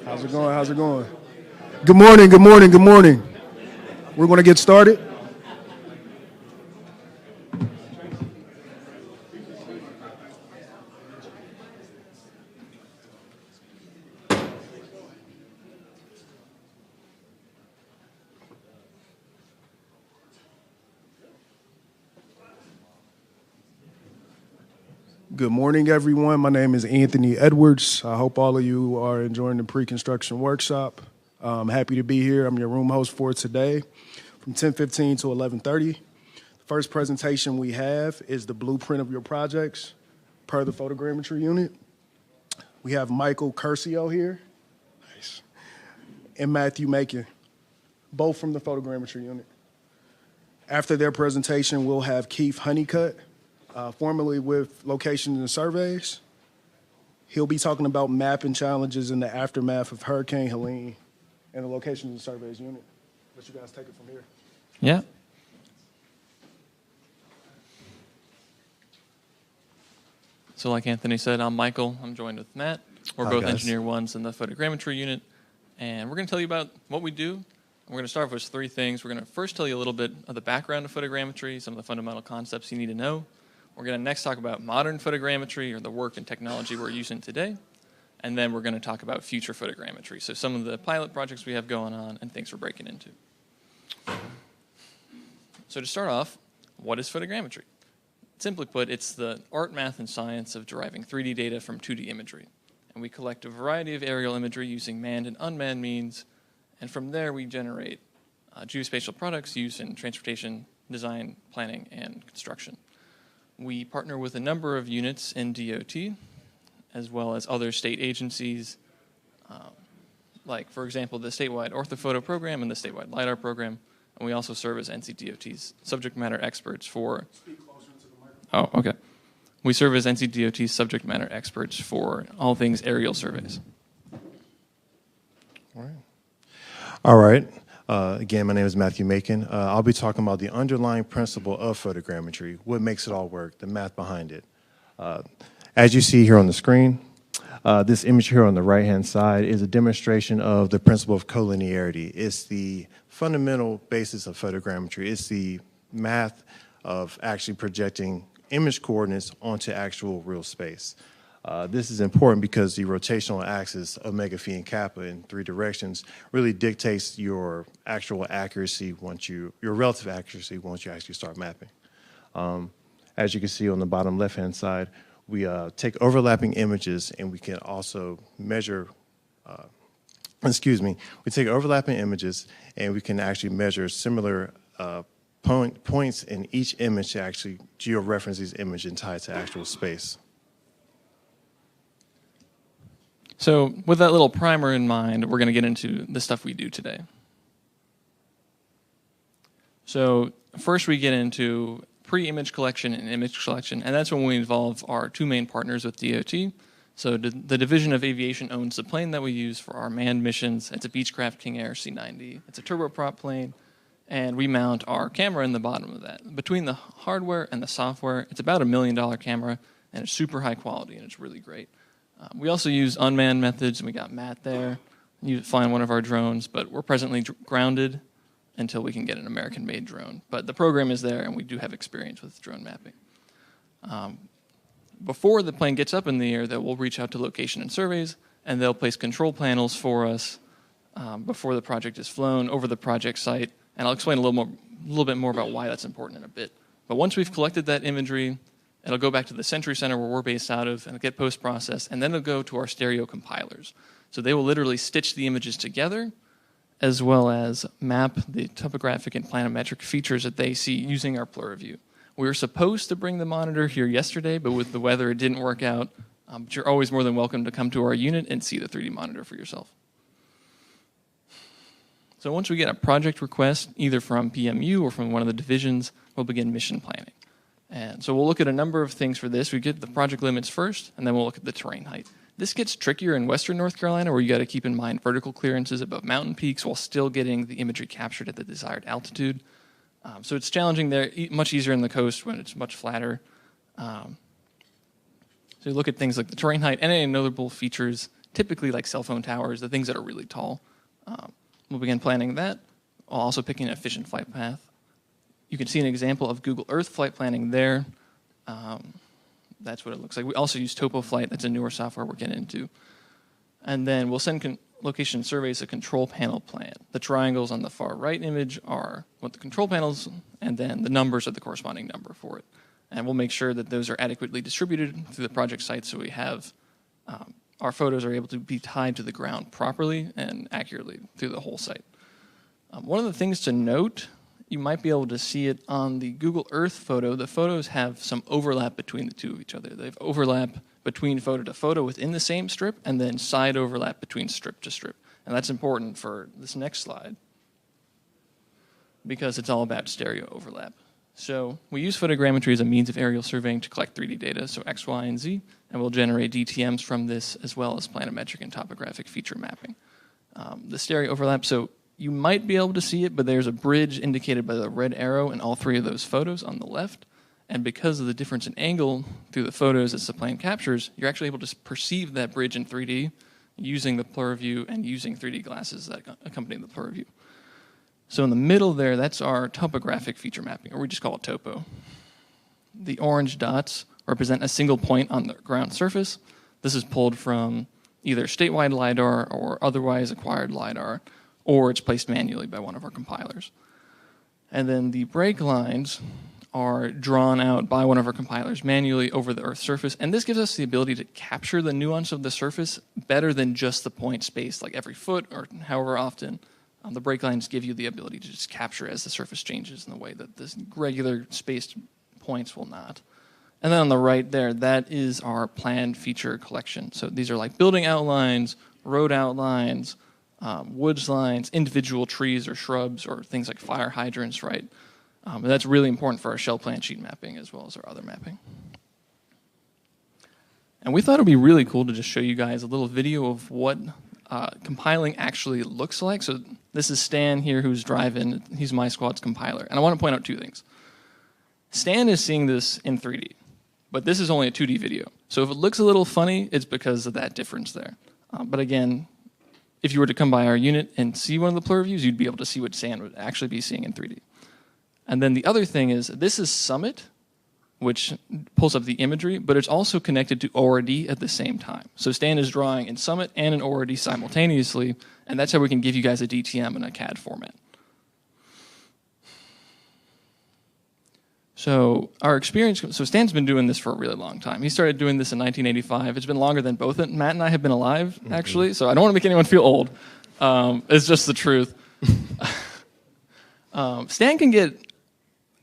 How's it going? How's it going? Good morning, good morning, good morning. We're going to get started. Good morning, everyone. My name is Anthony Edwards. I hope all of you are enjoying the pre-construction workshop. I'm happy to be here. I'm your room host for today from 10:15 to 11:30. The first presentation we have is the blueprint of your projects per the photogrammetry unit. We have Michael Curcio here. Nice. And Matthew Macon, both from the photogrammetry unit. After their presentation, we'll have Keith Honeycutt, formerly with Locations and Surveys. He'll be talking about mapping challenges in the aftermath of Hurricane Helene and the Locations and Surveys unit. Let you guys take it from here. Yeah. So like Anthony said, I'm Michael. I'm joined with Matt. We're both engineer ones in the photogrammetry unit. And we're going to tell you about what we do. We're going to start with 3 things. We're going to first tell you a little bit of the background of photogrammetry, some of the fundamental concepts you need to know. We're going to next talk about modern photogrammetry, or the work and technology we're using today. And then we're going to talk about future photogrammetry, so some of the pilot projects we have going on and things we're breaking into. So to start off, what is photogrammetry? Simply put, it's the art, math, and science of deriving 3D data from 2D imagery. And we collect a variety of aerial imagery using manned and unmanned means, and from there we generate geospatial products used in transportation, design, planning, and construction. We partner with a number of units in DOT, as well as other state agencies, like, for example, the statewide orthophoto program and the statewide LiDAR program. And we also serve as NCDOT's subject matter experts for... Speak closer to the microphone. Oh, okay. We serve as NCDOT's subject matter experts for all things aerial surveys. All right. Again, my name is Matthew Macon. I'll be talking about the underlying principle of photogrammetry, what makes it all work, the math behind it. As you see here on the screen, this image here on the right-hand side is a demonstration of the principle of collinearity. It's the fundamental basis of photogrammetry. It's the math of actually projecting image coordinates onto actual real space. This is important because the rotational axis, omega, phi, and kappa in 3 directions really dictates your actual accuracy your relative accuracy once you actually start mapping. As you can see on the bottom left-hand side, we take overlapping images and we can also measure, we take overlapping images and we can actually measure similar points in each image to actually georeference these images and tie it to actual space. So with that little primer in mind, we're going to get into the stuff we do today. So first we get into pre-image collection and image collection, and that's when we involve our 2 main partners with DOT. So the Division of Aviation owns the plane that we use for our manned missions. It's a Beechcraft King Air C-90. It's a turboprop plane, and we mount our camera in the bottom of that. Between the hardware and the software, it's about $1 million camera, and it's super high quality, and it's really great. We also use unmanned methods, and we got Matt there flying one of our drones, but we're presently grounded until we can get an American-made drone. But the program is there, and we do have experience with drone mapping. Before the plane gets up in the air, we'll reach out to Location and Surveys, and they'll place control panels for us before the project is flown over the project site. And I'll explain a little bit more about why that's important in a bit. But once we've collected that imagery, it'll go back to the Century Center where we're based out of and get post-processed, and then it'll go to our stereo compilers. So they will literally stitch the images together as well as map the topographic and planimetric features that they see using our PluriView. We were supposed to bring the monitor here yesterday, but with the weather it didn't work out. But you're always more than welcome to come to our unit and see the 3D monitor for yourself. So once we get a project request, either from PMU or from one of the divisions, we'll begin mission planning. And so we'll look at a number of things for this. We get the project limits first, and then we'll look at the terrain height. This gets trickier in western North Carolina, where you got to keep in mind vertical clearances above mountain peaks while still getting the imagery captured at the desired altitude. So it's challenging there, much easier in the coast when it's much flatter. So you look at things like the terrain height and any notable features, typically like cell phone towers, the things that are really tall. We'll begin planning that, while also picking an efficient flight path. You can see an example of Google Earth flight planning there. That's what it looks like. We also use TopoFlight. That's a newer software we're getting into. And then we'll send location surveys a control panel plan. The triangles on the far right image are what the control panels, and then the numbers are the corresponding number for it. And we'll make sure that those are adequately distributed through the project site so we have our photos are able to be tied to the ground properly and accurately through the whole site. One of the things to note, you might be able to see it on the Google Earth photo. The photos have some overlap between the two of each other. They have overlap between photo to photo within the same strip, and then side overlap between strip to strip. And that's important for this next slide because it's all about stereo overlap. So we use photogrammetry as a means of aerial surveying to collect 3D data, so X, Y, and Z, and we'll generate DTMs from this as well as planimetric and topographic feature mapping. The stereo overlap, so you might be able to see it, but there's a bridge indicated by the red arrow in all three of those photos on the left. And because of the difference in angle through the photos as the plane captures, you're actually able to perceive that bridge in 3D using the PlurView and using 3D glasses that accompany the PlurView. So in the middle there, that's our topographic feature mapping, or we just call it topo. The orange dots represent a single point on the ground surface. This is pulled from either statewide LiDAR or otherwise acquired LiDAR, or it's placed manually by one of our compilers. And then the break lines are drawn out by one of our compilers manually over the Earth's surface, and this gives us the ability to capture the nuance of the surface better than just the point spaced like every foot or however often. The break lines give you the ability to just capture as the surface changes in the way that the regular spaced points will not. And then on the right there, that is our planned feature collection. So these are like building outlines, road outlines, woods lines, individual trees or shrubs, or things like fire hydrants, right? And that's really important for our shell plan sheet mapping as well as our other mapping. And we thought it would be really cool to just show you guys a little video of what compiling actually looks like. So this is Stan here who's driving. He's my squad's compiler. And I want to point out two things. Stan is seeing this in 3D, but this is only a 2D video. So if it looks a little funny, it's because of that difference there. But again, if you were to come by our unit and see one of the PlurViews, you'd be able to see what Stan would actually be seeing in 3D. And then the other thing is, this is Summit, which pulls up the imagery, but it's also connected to ORD at the same time. So Stan is drawing in Summit and in ORD simultaneously, and that's how we can give you guys a DTM in a CAD format. So our experience, so Stan's been doing this for a really long time. He started doing this in 1985. It's been longer than both Matt and I have been alive, actually, so I don't want to make anyone feel old. It's just the truth. Stan can get,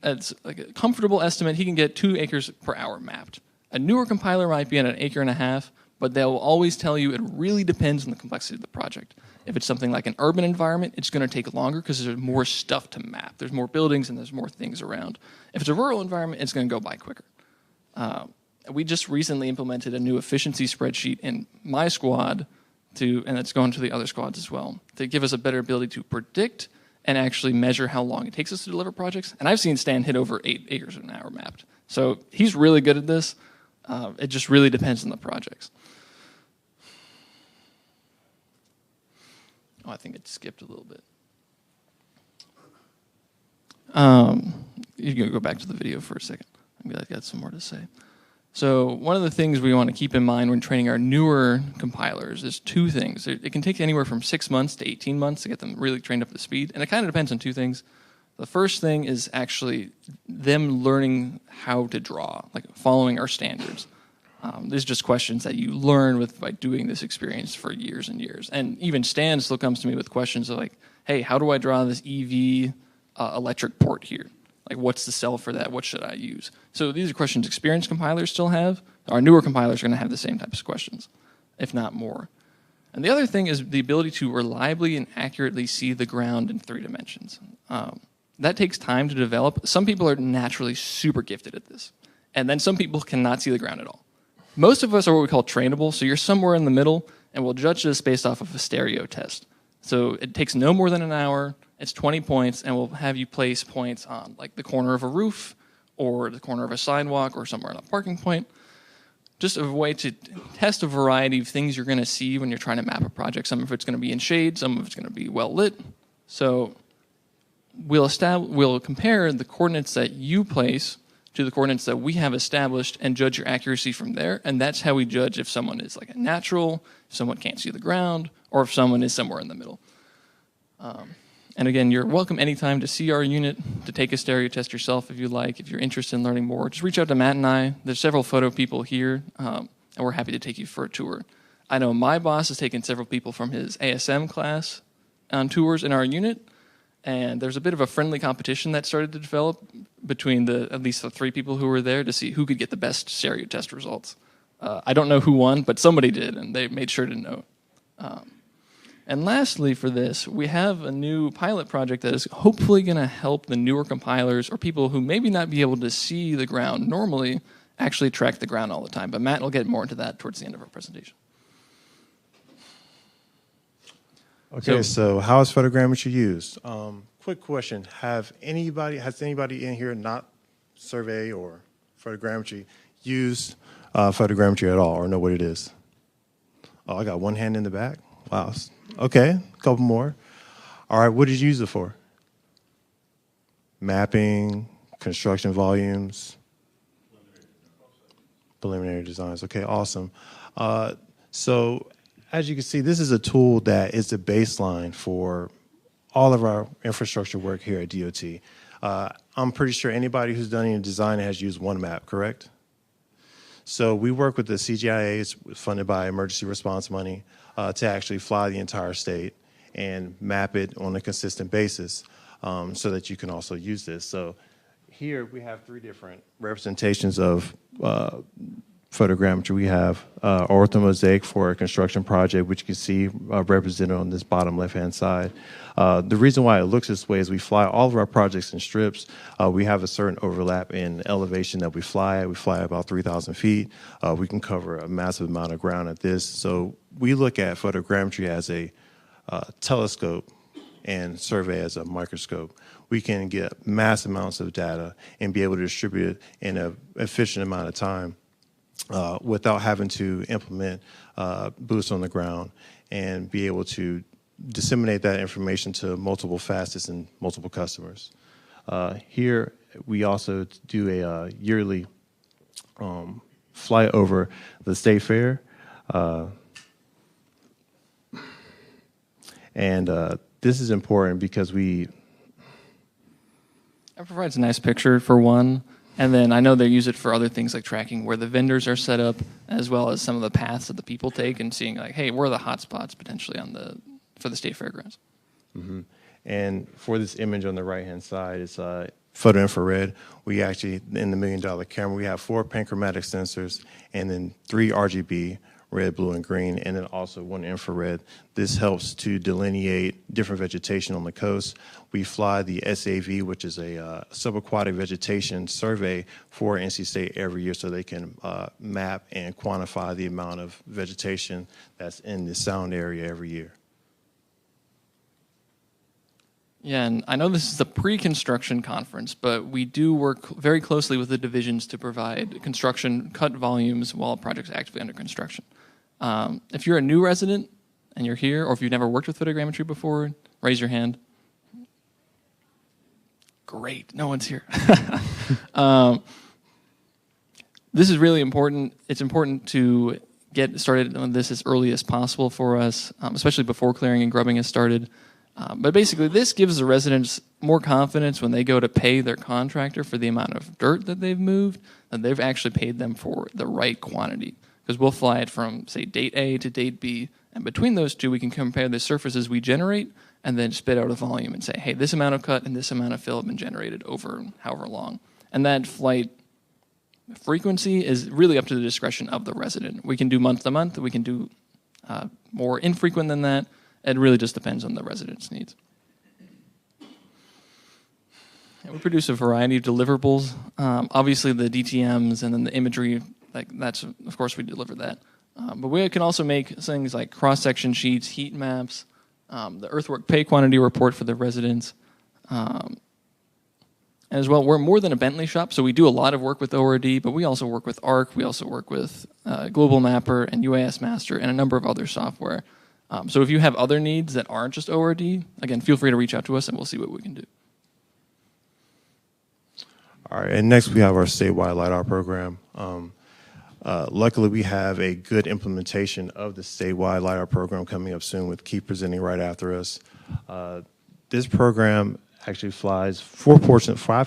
it's like a comfortable estimate, he can get 2 acres per hour mapped. A newer compiler might be at 1.5 acres, but they'll always tell you it really depends on the complexity of the project. If it's something like an urban environment, it's going to take longer because there's more stuff to map. There's more buildings and there's more things around. If it's a rural environment, it's going to go by quicker. We just recently implemented a new efficiency spreadsheet in my squad, and it's going to the other squads as well, to give us a better ability to predict and actually measure how long it takes us to deliver projects. And I've seen Stan hit over 8 acres an hour mapped. So he's really good at this. It just really depends on the projects. Oh, I think it skipped a little bit. You can go back to the video for a second. I've got some more to say. So one of the things we want to keep in mind when training our newer compilers is 2 things. It can take anywhere from 6 months to 18 months to get them really trained up to speed. And it kind of depends on 2 things. The first thing is actually them learning how to draw, like following our standards. There's just questions that you learn by doing this experience for years and years. And even Stan still comes to me with questions of like, hey, how do I draw this EV electric port here? Like, what's the cell for that? What should I use? So these are questions experienced compilers still have. Our newer compilers are going to have the same types of questions, if not more. And the other thing is the ability to reliably and accurately see the ground in 3 dimensions. That takes time to develop. Some people are naturally super gifted at this. And then some people cannot see the ground at all. Most of us are what we call trainable, so you're somewhere in the middle, and we'll judge this based off of a stereo test. So it takes no more than an hour, It's 20 points, and we'll have you place points on like the corner of a roof or the corner of a sidewalk or somewhere on a parking point. Just a way to test a variety of things you're going to see when you're trying to map a project. Some of it's going to be in shade, some of it's going to be well lit. So we'll compare the coordinates that you place to the coordinates that we have established and judge your accuracy from there. And that's how we judge if someone is like a natural, if someone can't see the ground, or if someone is somewhere in the middle. And again, you're welcome anytime to see our unit, to take a stereo test yourself if you like. If you're interested in learning more, just reach out to Matt and I. There's several photo people here, and we're happy to take you for a tour. I know my boss has taken several people from his ASM class on tours in our unit, and there's a bit of a friendly competition that started to develop between at least the 3 people who were there to see who could get the best stereo test results. I don't know who won, but somebody did, and they made sure to know. And lastly for this, we have a new pilot project that is hopefully going to help the newer compilers or people who maybe not be able to see the ground normally actually track the ground all the time. But Matt will get more into that towards the end of our presentation. Okay, so how is photogrammetry used? Quick question: has anybody in here not survey or photogrammetry used photogrammetry at all, or know what it is? Oh, I got one hand in the back. Wow. Okay, a couple more. All right, what did you use it for? Mapping, construction volumes, preliminary designs. Okay, awesome. So as you can see, this is a tool that is the baseline for all of our infrastructure work here at DOT. I'm pretty sure anybody who's done any design has used OneMap, correct? So we work with the CGIA, it's funded by emergency response money, to actually fly the entire state and map it on a consistent basis, so that you can also use this. So here we have 3 different representations of photogrammetry. We have orthomosaic for a construction project, which you can see represented on this bottom left-hand side. The reason why it looks this way is we fly all of our projects in strips. We have a certain overlap in elevation that we fly. We fly about 3,000 feet. We can cover a massive amount of ground at this. So we look at photogrammetry as a telescope and survey as a microscope. We can get mass amounts of data and be able to distribute it in an efficient amount of time without having to implement boots on the ground and be able to disseminate that information to multiple facets and multiple customers. Here, we also do a yearly flight over the state fair. And this is important because it provides a nice picture for one. And then I know they use it for other things like tracking where the vendors are set up, as well as some of the paths that the people take and seeing like, hey, where are the hot spots potentially for the state fairgrounds. Mm-hmm. And for this image on the right-hand side, it's photo infrared. We actually, in the $1 million camera, we have 4 panchromatic sensors and then 3 RGB, red, blue, and green, and then also 1 infrared. This helps to delineate different vegetation on the coast. We fly the SAV, which is a subaquatic vegetation survey for NC State every year so they can map and quantify the amount of vegetation that's in the sound area every year. Yeah, and I know this is a pre-construction conference, but we do work very closely with the divisions to provide construction cut volumes while a project's actively under construction. If you're a new resident and you're here, or if you've never worked with photogrammetry before, raise your hand. Great, no one's here. This is really important. It's important to get started on this as early as possible for us, especially before clearing and grubbing has started. But basically, this gives the residents more confidence when they go to pay their contractor for the amount of dirt that they've moved, that they've actually paid them for the right quantity. Because we'll fly it from, say, date A to date B, and between those two, we can compare the surfaces we generate and then spit out a volume and say, hey, this amount of cut and this amount of fill have been generated over however long. And that flight frequency is really up to the discretion of the resident. We can do month to month. We can do more infrequent than that. It really just depends on the resident's needs. And we produce a variety of deliverables. Obviously, the DTMs and then the imagery, that's of course we deliver that. But we can also make things like cross-section sheets, heat maps, the earthwork pay quantity report for the residents. And as well, we're more than a Bentley shop, so we do a lot of work with ORD, but we also work with ARC, we also work with Global Mapper and UAS Master and a number of other software. So if you have other needs that aren't just ORD, again, feel free to reach out to us and we'll see what we can do. All right, and next we have our statewide LiDAR program. Luckily, we have a good implementation of the statewide LiDAR program coming up soon with Keith presenting right after us. This program actually flies five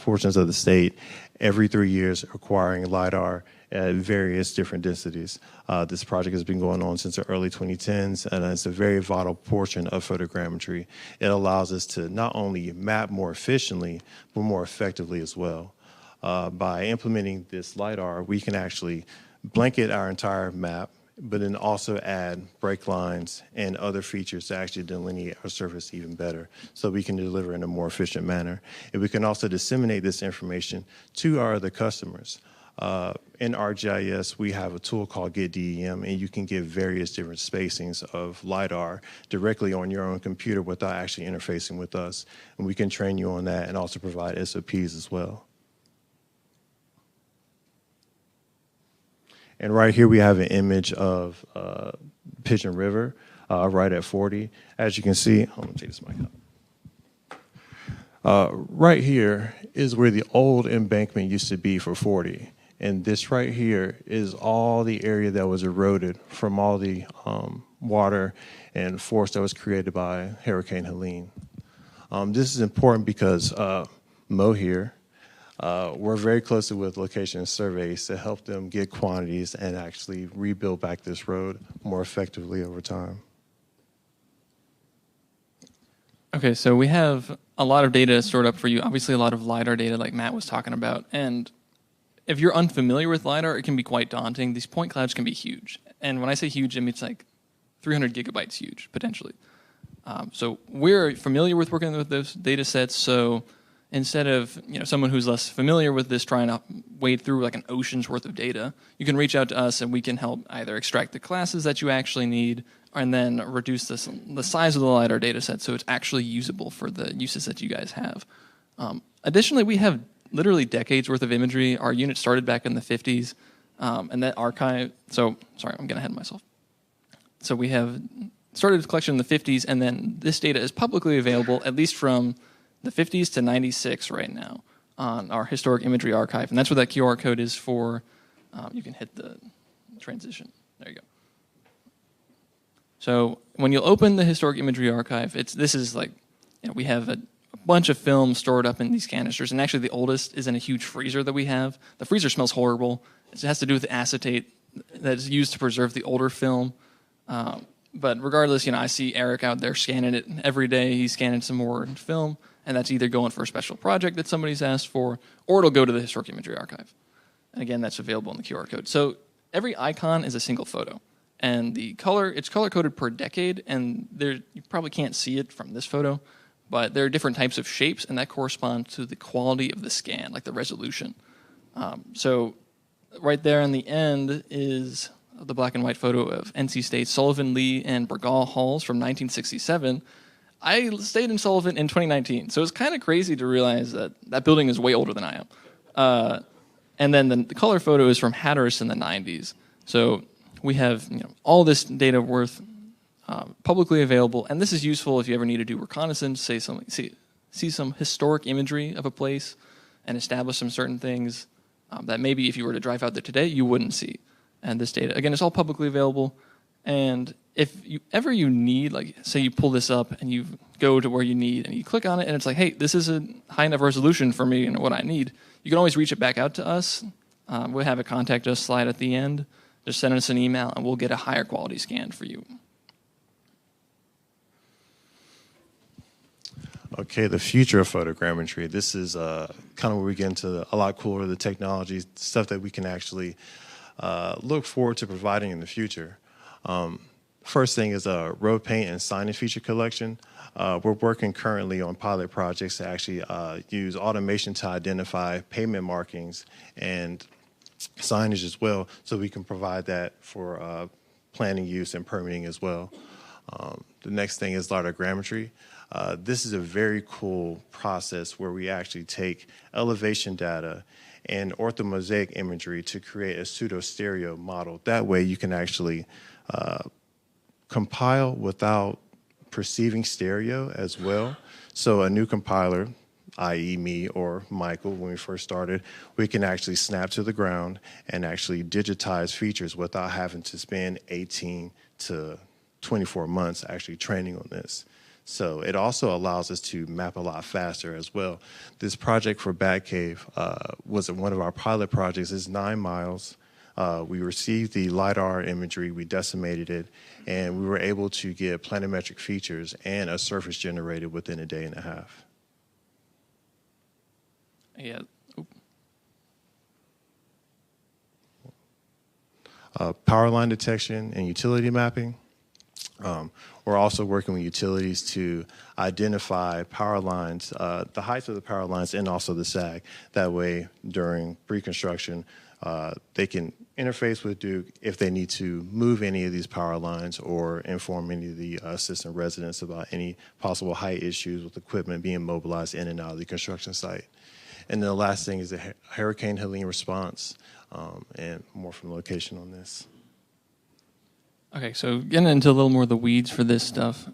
portions of the state every 3 years, acquiring LiDAR at various different densities. This project has been going on since the early 2010s, and it's a very vital portion of photogrammetry. It allows us to not only map more efficiently, but more effectively as well. By implementing this LiDAR, we can actually blanket our entire map, but then also add brake lines and other features to actually delineate our surface even better so we can deliver in a more efficient manner. And we can also disseminate this information to our other customers. In ArcGIS, we have a tool called Get DEM, and you can get various different spacings of LiDAR directly on your own computer without actually interfacing with us. And we can train you on that and also provide SOPs as well. And right here we have an image of Pigeon River right at 40. As you can see, I'm going to take this mic up. Right here is where the old embankment used to be for 40. And this right here is all the area that was eroded from all the water and force that was created by Hurricane Helene. This is important because Mo here, we're very closely with location surveys to help them get quantities and actually rebuild back this road more effectively over time. Okay, so we have a lot of data stored up for you. Obviously, a lot of LiDAR data like Matt was talking about. And if you're unfamiliar with LiDAR, it can be quite daunting. These point clouds can be huge. And when I say huge, I mean it's like 300 gigabytes huge, potentially. So we're familiar with working with those data sets. So instead of someone who's less familiar with this trying to wade through like an ocean's worth of data, you can reach out to us and we can help either extract the classes that you actually need and then reduce the size of the LiDAR data set so it's actually usable for the uses that you guys have. Additionally, we have literally decades worth of imagery. Our unit started back in the 50s, and that archive, so sorry, I'm getting ahead of myself. So we have started a collection in the 50s, and then this data is publicly available, at least from the 50s to 96 right now on our historic imagery archive. And that's what that QR code is for. You can hit the transition. There you go. So when you'll open the historic imagery archive, this is like, we have a bunch of film stored up in these canisters. And actually the oldest is in a huge freezer that we have. The freezer smells horrible. It has to do with the acetate that is used to preserve the older film. But regardless, I see Eric out there scanning it every day. He's scanning some more film. And that's either going for a special project that somebody's asked for, or it'll go to the historic imagery archive. And again, that's available in the QR code. So every icon is a single photo. And it's color-coded per decade, and you probably can't see it from this photo, but there are different types of shapes, and that corresponds to the quality of the scan, like the resolution. So right there in the end is the black and white photo of NC State Sullivan, Lee, and Bergall Halls from 1967. I stayed in Sullivan in 2019, so it's kind of crazy to realize that that building is way older than I am. And then the color photo is from Hatteras in the 90s. So we have all this data worth publicly available, and this is useful if you ever need to do reconnaissance, see some historic imagery of a place, and establish some certain things that maybe if you were to drive out there today, you wouldn't see. And this data, again, it's all publicly available. And if you need, like, say you pull this up and you go to where you need and you click on it and it's like, hey, this is a high enough resolution for me and what I need, you can always reach it back out to us. We'll have a contact us slide at the end. Just send us an email and we'll get a higher quality scan for you. Okay, the future of photogrammetry. This is kind of where we get into a lot cooler, the technology, stuff that we can actually look forward to providing in the future. First thing is a road paint and signage feature collection. We're working currently on pilot projects to actually use automation to identify pavement markings and signage as well, so we can provide that for planning use and permitting as well. The next thing is photogrammetry. This is a very cool process where we actually take elevation data and orthomosaic imagery to create a pseudo-stereo model. That way you can actually compile without perceiving stereo as well. So a new compiler, i.e. me or Michael, when we first started, we can actually snap to the ground and actually digitize features without having to spend 18 to 24 months actually training on this. So it also allows us to map a lot faster as well. This project for Batcave was one of our pilot projects. It's 9 miles. We received the LiDAR imagery, we decimated it, and we were able to get planimetric features and a surface generated within a day and a half. Yeah. Power line detection and utility mapping. We're also working with utilities to identify power lines, the heights of the power lines and also the sag. That way, during pre-construction, they can interface with Duke if they need to move any of these power lines or inform any of the assistant residents about any possible height issues with equipment being mobilized in and out of the construction site. And then the last thing is the Hurricane Helene response, and more from the location on this. Okay, so getting into a little more of the weeds for this stuff,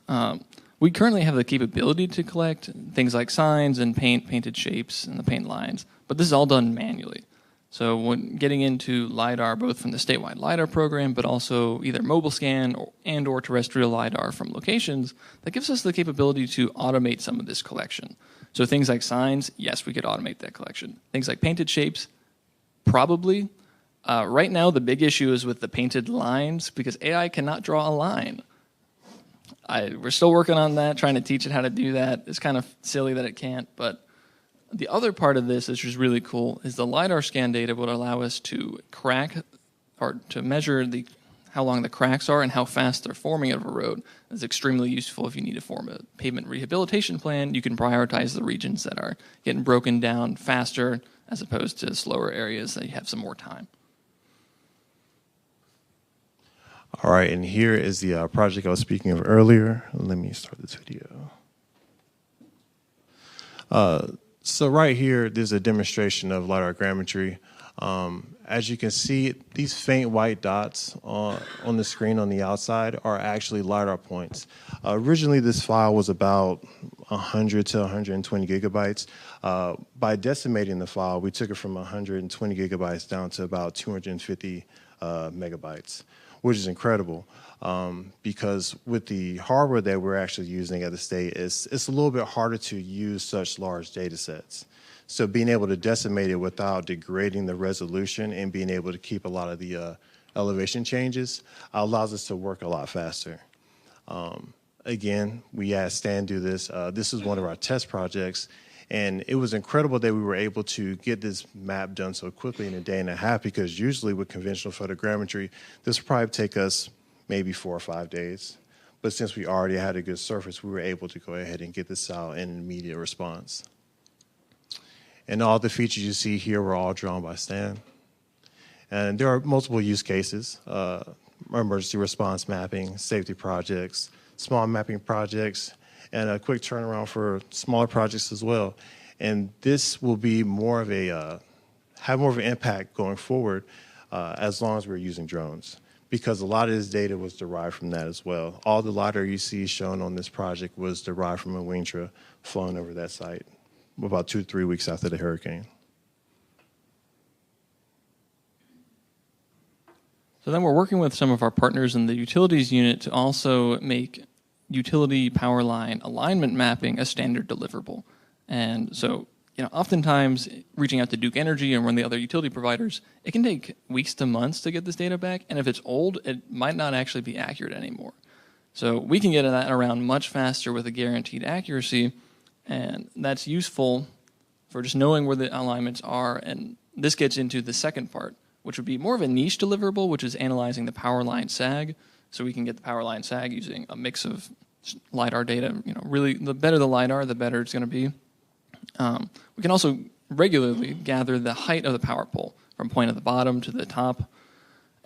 we currently have the capability to collect things like signs and painted shapes and the paint lines, but this is all done manually. So when getting into LiDAR, both from the statewide LiDAR program, but also either mobile scan or terrestrial LiDAR from locations, that gives us the capability to automate some of this collection. So things like signs, yes, we could automate that collection. Things like painted shapes, probably. Right now, the big issue is with the painted lines because AI cannot draw a line. We're still working on that, trying to teach it how to do that. It's kind of silly that it can't, but the other part of this, which is really cool, is the LiDAR scan data would allow us to crack or to measure how long the cracks are and how fast they're forming of a road. It's extremely useful if you need to form a pavement rehabilitation plan. You can prioritize the regions that are getting broken down faster as opposed to slower areas that you have some more time. All right, and here is the project I was speaking of earlier. Let me start this video. So right here, there's a demonstration of photogrammetry. As you can see, these faint white dots on the screen on the outside are actually LiDAR points. Originally, this file was about 100 to 120 gigabytes. By decimating the file, we took it from 120 gigabytes down to about 250 megabytes, which is incredible because with the hardware that we're actually using at the state, it's a little bit harder to use such large data sets. So being able to decimate it without degrading the resolution and being able to keep a lot of the elevation changes allows us to work a lot faster. Again, we had Stan do this. This is one of our test projects. And it was incredible that we were able to get this map done so quickly in a day and a half because usually with conventional photogrammetry, this would probably take us maybe 4 or 5 days. But since we already had a good surface, we were able to go ahead and get this out in an immediate response. And all the features you see here were all drawn by Stan. And there are multiple use cases, emergency response mapping, safety projects, small mapping projects, and a quick turnaround for smaller projects as well. And this will be more of have more of an impact going forward as long as we're using drones, because a lot of this data was derived from that as well. All the LiDAR you see shown on this project was derived from a Wingtra flown over that site about 2 to 3 weeks after the hurricane. So then we're working with some of our partners in the utilities unit to also make utility power line alignment mapping a standard deliverable. And so, oftentimes reaching out to Duke Energy and one of the other utility providers, it can take weeks to months to get this data back. And if it's old, it might not actually be accurate anymore. So we can get that around much faster with a guaranteed accuracy. And that's useful for just knowing where the alignments are. And this gets into the second part, which would be more of a niche deliverable, which is analyzing the power line sag. So we can get the power line sag using a mix of LiDAR data. Really, the better the LiDAR, the better it's going to be. We can also regularly gather the height of the power pole from point at the bottom to the top.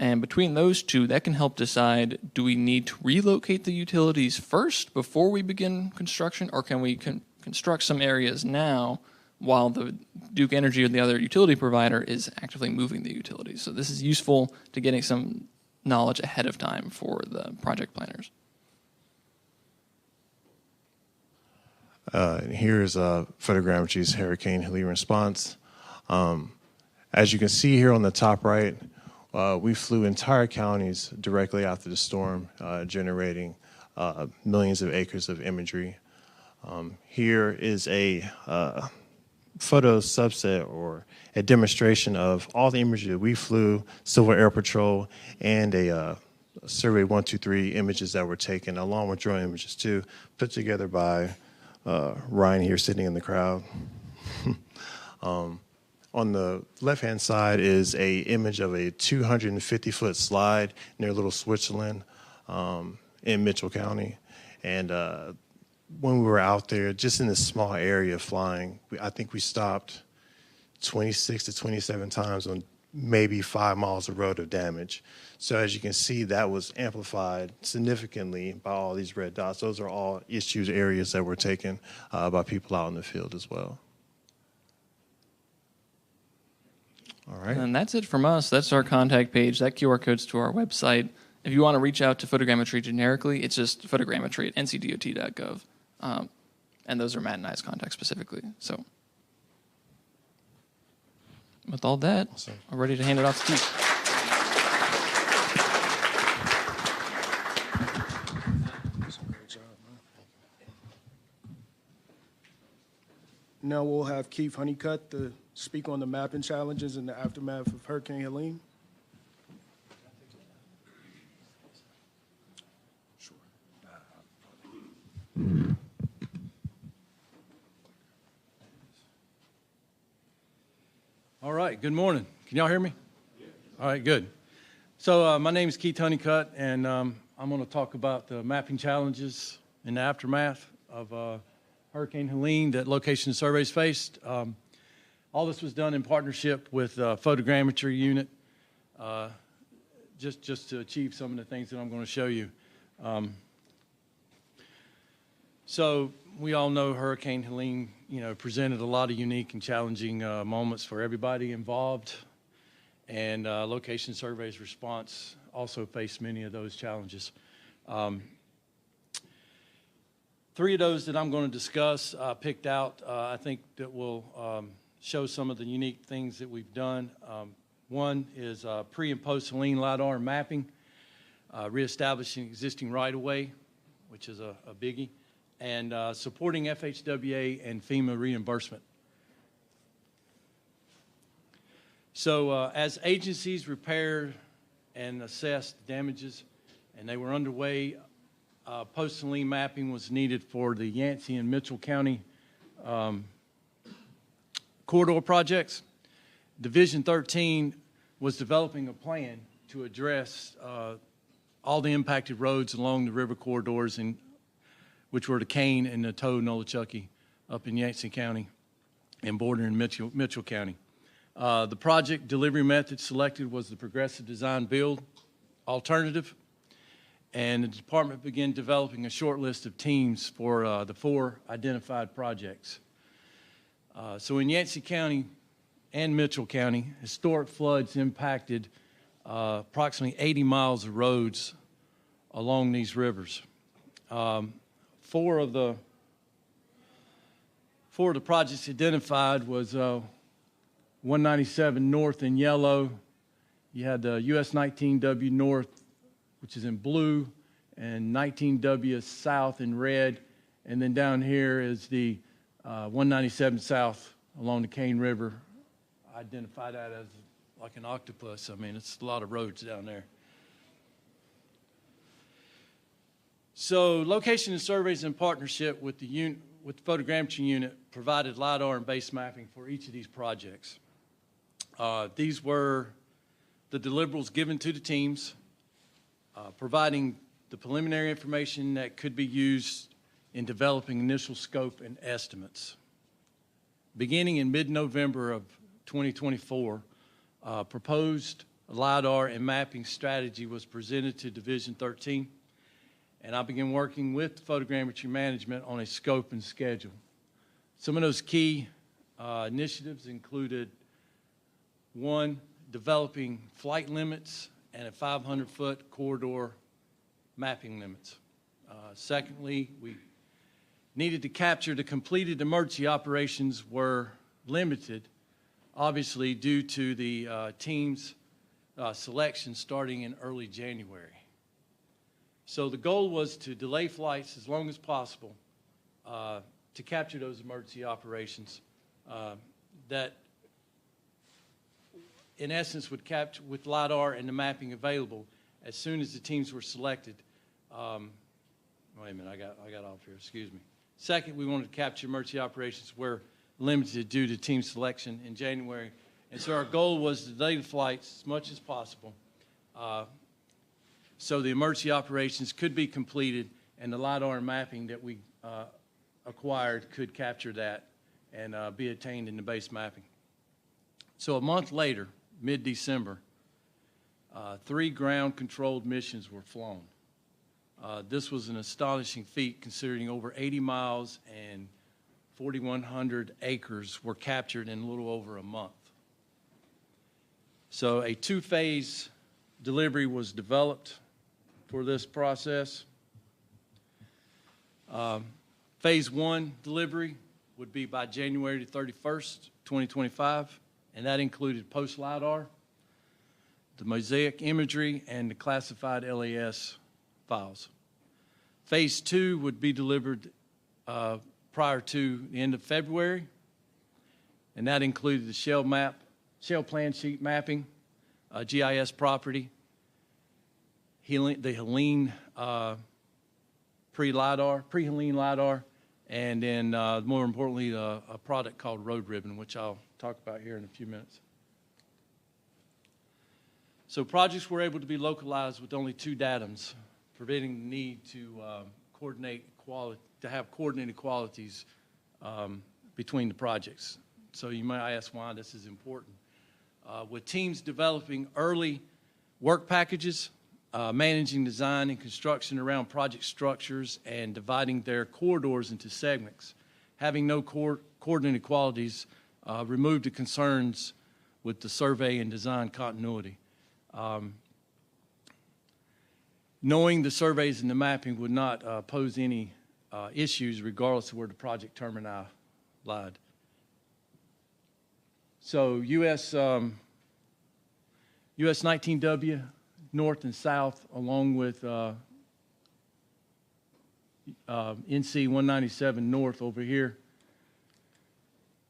And between those two, that can help decide, do we need to relocate the utilities first before we begin construction, or can we construct some areas now while the Duke Energy or the other utility provider is actively moving the utilities? So this is useful to getting some knowledge ahead of time for the project planners. Here's Photogrammetry's Hurricane Helene response. As you can see here on the top right, we flew entire counties directly after the storm, generating millions of acres of imagery. Here is a photo subset or a demonstration of all the imagery that we flew, Civil Air Patrol, and a Survey 123 images that were taken, along with drone images too, put together by Ryan here sitting in the crowd. On the left-hand side is a image of a 250-foot slide near Little Switzerland in Mitchell County. And when we were out there, just in this small area flying, I think we stopped 26 to 27 times on maybe 5 miles of road of damage. So as you can see, that was amplified significantly by all these red dots. Those are all issues areas that were taken by people out in the field as well. All right. And that's it from us. That's our contact page. That QR code's to our website. If you want to reach out to photogrammetry generically, it's just photogrammetry at ncdot.gov. And those are Matt and I's contacts specifically. So with all that, Awesome. I'm ready to hand it off to Keith. Now we'll have Keith Honeycutt to speak on the mapping challenges in the aftermath of Hurricane Helene. Sure. All right, good morning. Can y'all hear me? Yeah. All right, good. So my name is Keith Honeycutt, and I'm going to talk about the mapping challenges in the aftermath of Hurricane Helene that location surveys faced. All this was done in partnership with Photogrammetry unit, just to achieve some of the things that I'm going to show you. So we all know Hurricane Helene, presented a lot of unique and challenging moments for everybody involved, and location surveys response also faced many of those challenges. 3 of those that I'm going to discuss, picked out, I think that will show some of the unique things that we've done. One is pre and post Helene LiDAR mapping, reestablishing existing right-of-way, which is a biggie, and supporting FHWA and FEMA reimbursement. So as agencies repaired and assessed damages, and they were underway, post-Helene mapping was needed for the Yancey and Mitchell County corridor projects. Division 13 was developing a plan to address all the impacted roads along the river corridors, which were the Kane and the Toad Nolichucky up in Yancey County and bordering Mitchell County. The project delivery method selected was the progressive design build alternative, and the department began developing a short list of teams for the 4 identified projects. So in Yancey County and Mitchell County, historic floods impacted approximately 80 miles of roads along these rivers. 4 of the projects identified was 197 North in yellow. You had the US 19W North, which is in blue, and 19W South in red. And then down here is the 197 South along the Cane River. I identify that as like an octopus. I mean, it's a lot of roads down there. So location and surveys in partnership with the photogrammetry unit provided LiDAR and base mapping for each of these projects. These were the deliverables given to the teams, providing the preliminary information that could be used in developing initial scope and estimates. Beginning in mid-November of 2024, proposed LiDAR and mapping strategy was presented to Division 13, and I began working with photogrammetry management on a scope and schedule. Some of those key initiatives included, one, developing flight limits and a 500-foot corridor mapping limits. Secondly, we needed to capture the completed emergency operations were limited, obviously due to the team's selection starting in early January. So the goal was to delay flights as long as possible to capture those emergency operations that in essence would capture with LiDAR and the mapping available as soon as the teams were selected. Wait a minute, I got off here, excuse me. Second, we wanted to capture emergency operations were limited due to team selection in January. And so our goal was to delay the flights as much as possible so the emergency operations could be completed and the LiDAR and mapping that we acquired could capture that and be attained in the base mapping. So a month later, mid-December, 3 ground-controlled missions were flown. This was an astonishing feat considering over 80 miles and 4,100 acres were captured in a little over a month. So a 2-phase delivery was developed for this process. Phase 1 delivery would be by January 31st, 2025, and that included post-LiDAR, the mosaic imagery, and the classified LAS files. Phase 2 would be delivered prior to the end of February, and that included the shell plan sheet mapping, GIS property, the Helene pre-Helene LiDAR, and then more importantly, a product called Road Ribbon, which I'll talk about here in a few minutes. So projects were able to be localized with only 2 datums, preventing the need to have coordinated qualities between the projects. So you might ask why this is important. With teams developing early work packages, managing design and construction around project structures, and dividing their corridors into segments, having no coordinated qualities removed the concerns with the survey and design continuity. Knowing the surveys and the mapping would not pose any issues regardless of where the project termini lied. So US 19W, north and south, along with NC 197 north over here,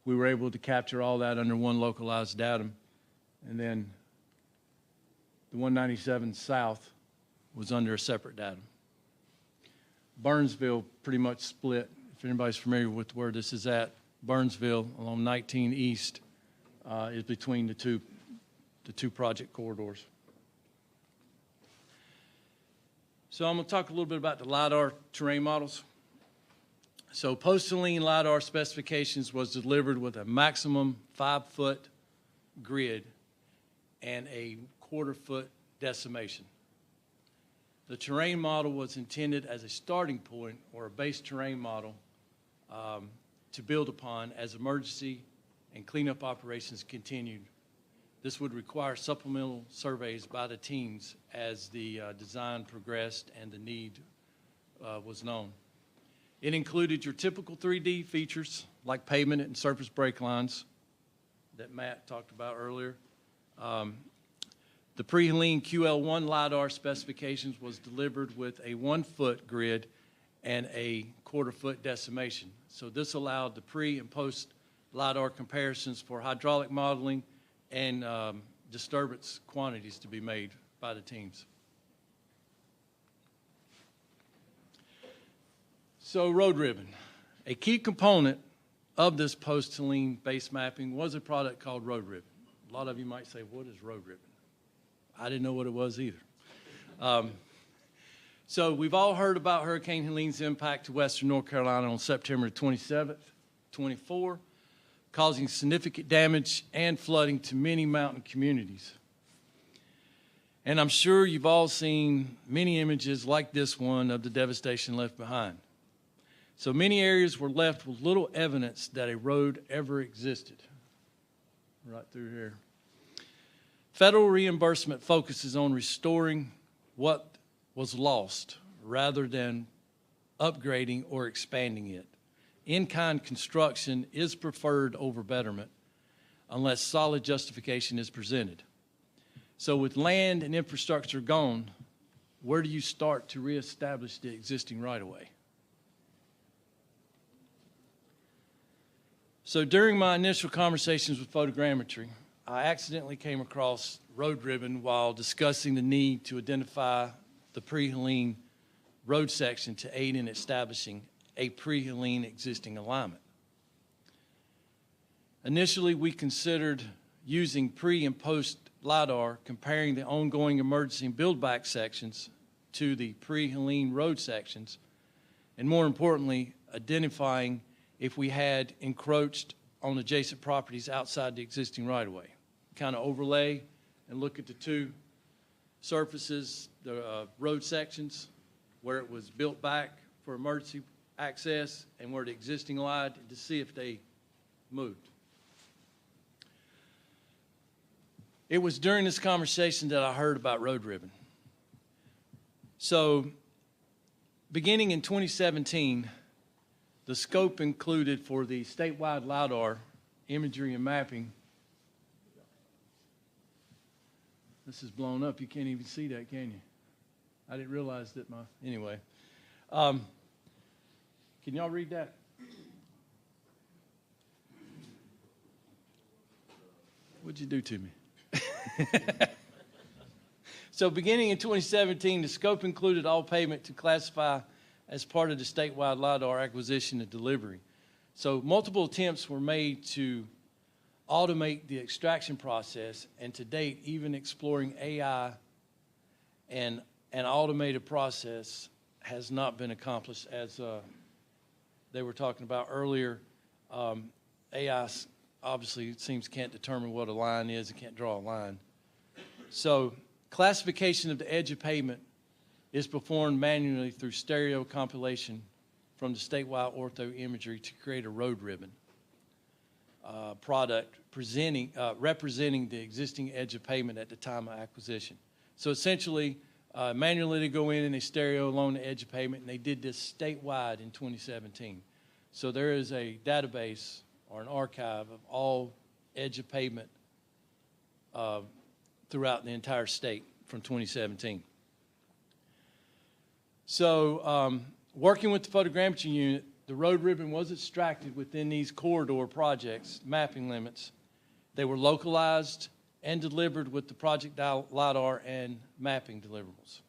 we were able to capture all that under one localized datum. And then the 197 south was under a separate datum. Burnsville pretty much split. If anybody's familiar with where this is at, Burnsville along 19 East is between the two project corridors. So I'm going to talk a little bit about the LiDAR terrain models. So post-Helene LiDAR specifications was delivered with a maximum 5-foot grid and a 1/4-foot decimation. The terrain model was intended as a starting point or a base terrain model to build upon as emergency and cleanup operations continued. This would require supplemental surveys by the teams as the design progressed and the need was known. It included your typical 3D features like pavement and surface break lines that Matt talked about earlier. The pre-Helene QL1 LiDAR specifications was delivered with a 1-foot grid and a 1/4-foot decimation. So this allowed the pre and post LiDAR comparisons for hydraulic modeling and disturbance quantities to be made by the teams. So Road Ribbon. A key component of this post-Helene base mapping was a product called Road Ribbon. A lot of you might say, what is Road Ribbon? I didn't know what it was either. So we've all heard about Hurricane Helene's impact to western North Carolina on September 27th, 24, causing significant damage and flooding to many mountain communities. And I'm sure you've all seen many images like this one of the devastation left behind. So many areas were left with little evidence that a road ever existed. Right through here. Federal reimbursement focuses on restoring what was lost rather than upgrading or expanding it. In-kind construction is preferred over betterment unless solid justification is presented. So with land and infrastructure gone, where do you start to reestablish the existing right-of-way? So during my initial conversations with Photogrammetry, I accidentally came across road ribbon while discussing the need to identify the pre-Helene road section to aid in establishing a pre-Helene existing alignment. Initially, we considered using pre- and post-LIDAR, comparing the ongoing emergency and build-back sections to the pre-Helene road sections, and more importantly, identifying if we had encroached on adjacent properties outside the existing right-of-way. Kind of overlay and look at the two surfaces, the road sections, where it was built back for emergency access and where the existing lied, to see if they moved. It was during this conversation that I heard about road ribbon. So beginning in 2017, the scope included for the statewide LIDAR imagery and mapping. This is blown up. You can't even see that, can you? I didn't realize that anyway. Can y'all read that? What'd you do to me? So beginning in 2017, the scope included all pavement to classify as part of the statewide LIDAR acquisition and delivery. So multiple attempts were made to automate the extraction process, and to date, even exploring AI and an automated process has not been accomplished. As they were talking about earlier, AI obviously, it seems, can't determine what a line is and can't draw a line. So classification of the edge of pavement is performed manually through stereo compilation from the statewide ortho imagery to create a road ribbon product representing the existing edge of pavement at the time of acquisition. So essentially, manually they go in and they stereo along the edge of pavement, and they did this statewide in 2017. So there is a database or an archive of all edge of pavement throughout the entire state from 2017. So working with the photogrammetry unit, the road ribbon was extracted within these corridor projects, mapping limits. They were localized and delivered with the project LIDAR and mapping deliverables.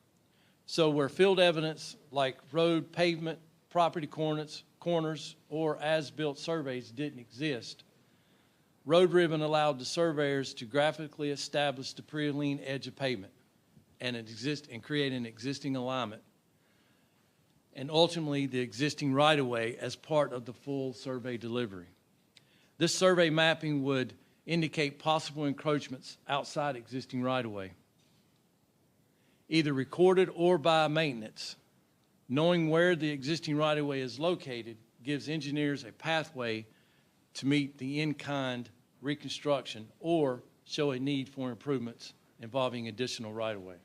So where field evidence like road, pavement, property corners, or as-built surveys didn't exist, road ribbon allowed the surveyors to graphically establish the pre-Helene edge of pavement and create an existing alignment, and ultimately the existing right-of-way as part of the full survey delivery. This survey mapping would indicate possible encroachments outside existing right-of-way, either recorded or by maintenance. Knowing where the existing right-of-way is located gives engineers a pathway to meet the in-kind reconstruction or show a need for improvements involving additional right-of-way.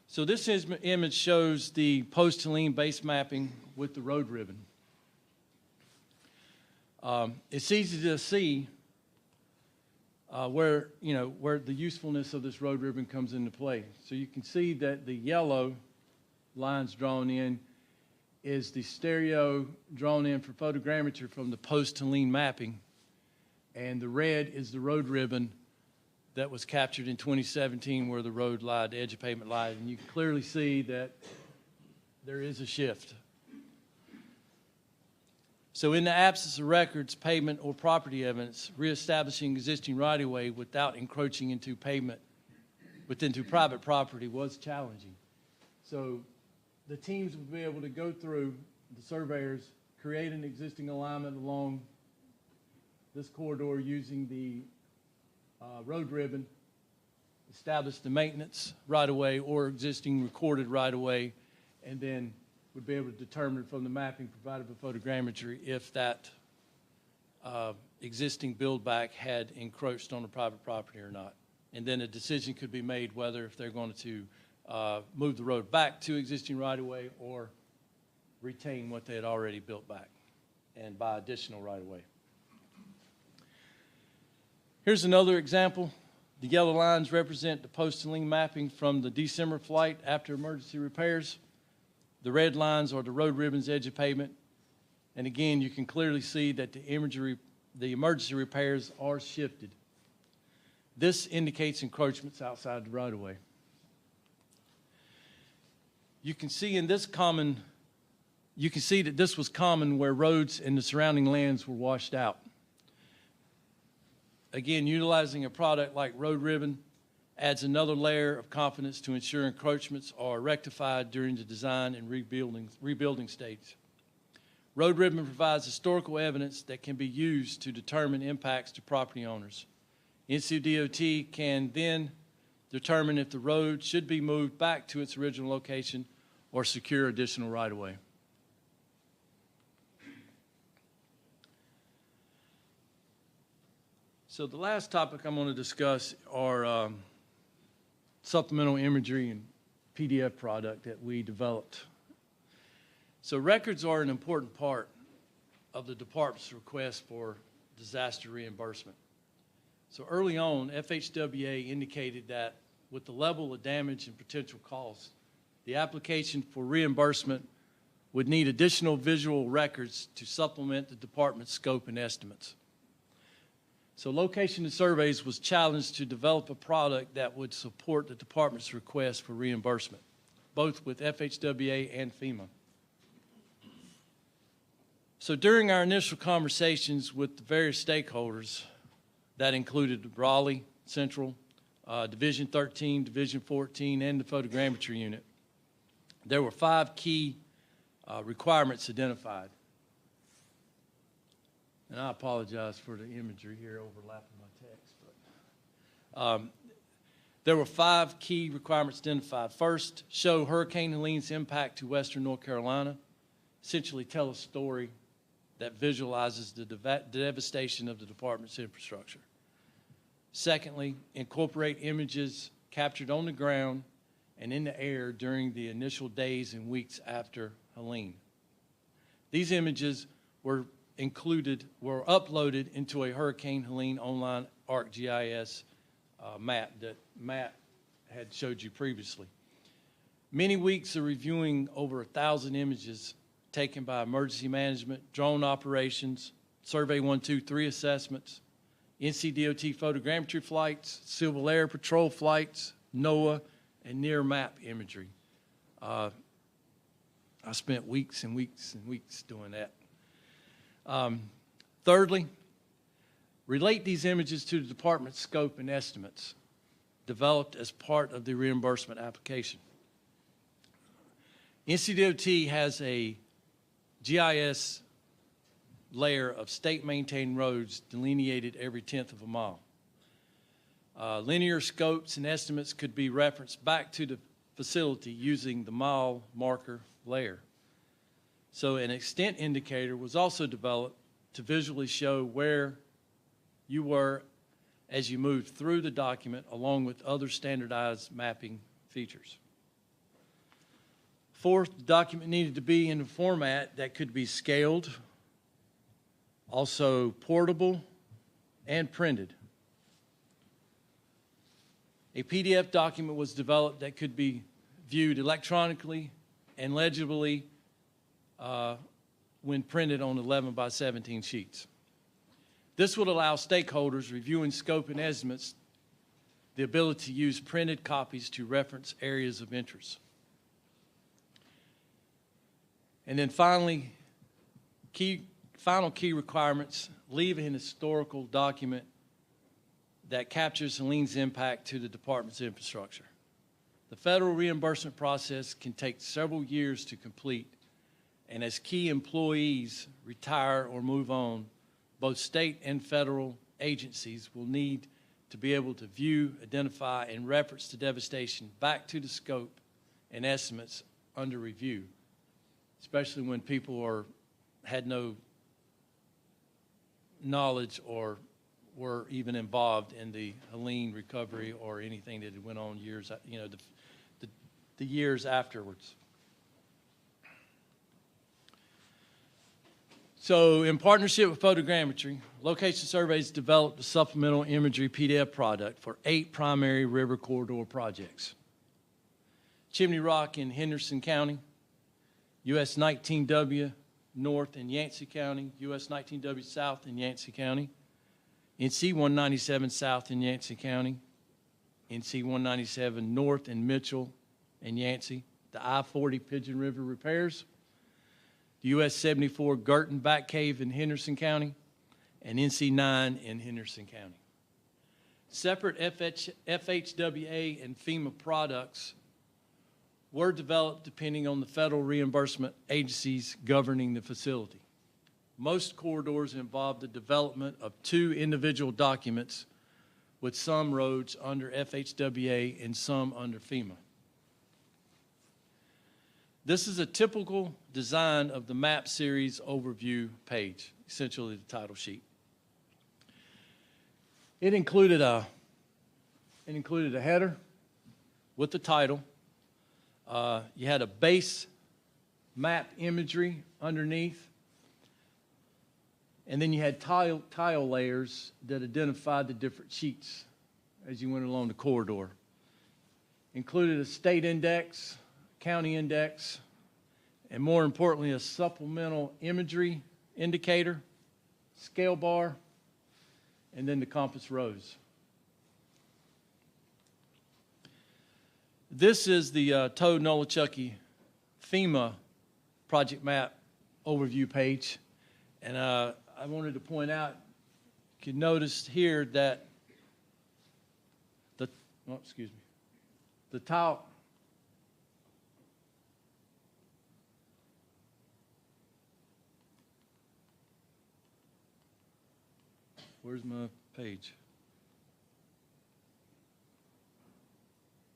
So this image shows the post-Helene base mapping with the road ribbon. It's easy to see where the usefulness of this road ribbon comes into play. So you can see that the yellow lines drawn in is the stereo drawn in for photogrammetry from the post-Helene mapping, and the red is the road ribbon that was captured in 2017 where the road lied, the edge of pavement lied, and you can clearly see that there is a shift. So in the absence of records, pavement, or property evidence, reestablishing existing right-of-way without encroaching into pavement into private property was challenging. So the teams would be able to go through, the surveyors, create an existing alignment along this corridor using the road ribbon, establish the maintenance right-of-way or existing recorded right-of-way, and then would be able to determine from the mapping provided by photogrammetry if that existing build-back had encroached on the private property or not. And then a decision could be made whether if they're going to move the road back to existing right-of-way or retain what they had already built back and buy additional right-of-way. Here's another example. The yellow lines represent the post-and-lean mapping from the December flight after emergency repairs. The red lines are the road ribbons edge of pavement. And again, you can clearly see that the emergency repairs are shifted. This indicates encroachments outside the right-of-way. You can see that this was common where roads and the surrounding lands were washed out. Again, utilizing a product like road ribbon adds another layer of confidence to ensure encroachments are rectified during the design and rebuilding stage. Road ribbon provides historical evidence that can be used to determine impacts to property owners. NCDOT can then determine if the road should be moved back to its original location or secure additional right-of-way. So the last topic I'm going to discuss are supplemental imagery and PDF product that we developed. So records are an important part of the department's request for disaster reimbursement. So early on, FHWA indicated that with the level of damage and potential costs, the application for reimbursement would need additional visual records to supplement the department's scope and estimates. So Location and Surveys was challenged to develop a product that would support the department's request for reimbursement, both with FHWA and FEMA. So during our initial conversations with the various stakeholders, that included Raleigh Central, Division 13, Division 14, and the Photogrammetry unit, there were 5 key requirements identified. And I apologize for the imagery here overlapping my text. But, there were 5 key requirements identified. First, show Hurricane Helene's impact to western North Carolina. Essentially tell a story that visualizes the devastation of the department's infrastructure. Secondly, incorporate images captured on the ground and in the air during the initial days and weeks after Helene. These images were uploaded into a Hurricane Helene online ArcGIS map that Matt had showed you previously. Many weeks of reviewing over 1,000 images taken by emergency management, drone operations, Survey 123 assessments, NCDOT photogrammetry flights, Civil Air Patrol flights, NOAA, and near map imagery. I spent weeks and weeks and weeks doing that. Thirdly, relate these images to the department's scope and estimates developed as part of the reimbursement application. NCDOT has a GIS layer of state-maintained roads delineated every 1/10 of a mile. Linear scopes and estimates could be referenced back to the facility using the mile marker layer. So an extent indicator was also developed to visually show where you were as you moved through the document along with other standardized mapping features. Fourth, the document needed to be in a format that could be scaled, also portable, and printed. A PDF document was developed that could be viewed electronically and legibly when printed on 11 by 17 sheets. This would allow stakeholders reviewing scope and estimates the ability to use printed copies to reference areas of interest. And then finally, final key requirements, leave an historical document that captures Helene's impact to the department's infrastructure. The federal reimbursement process can take several years to complete, and as key employees retire or move on, both state and federal agencies will need to be able to view, identify, and reference the devastation back to the scope and estimates under review, especially when people had no knowledge or were even involved in the Helene recovery or anything that had went on years, the years afterwards. So in partnership with Photogrammetry, Location Surveys developed a supplemental imagery PDF product for 8 primary river corridor projects. Chimney Rock in Henderson County, US 19W North in Yancey County, US 19W South in Yancey County, NC 197 South in Yancey County, NC 197 North in Mitchell and Yancey, the I-40 Pigeon River repairs, the US 74 Girton Back Cave in Henderson County, and NC 9 in Henderson County. Separate FHWA and FEMA products were developed depending on the federal reimbursement agencies governing the facility. Most corridors involve the development of 2 individual documents, with some roads under FHWA and some under FEMA. This is a typical design of the map series overview page, essentially the title sheet. It included a header with the title. You had a base map imagery underneath, and then you had tile layers that identified the different sheets as you went along the corridor. Included a state index, county index, and more importantly, a supplemental imagery indicator, scale bar, and then the compass rose. This is the Toad Nolichucky FEMA project map overview page. And I wanted to point out, you can notice here that the tile, where's my page?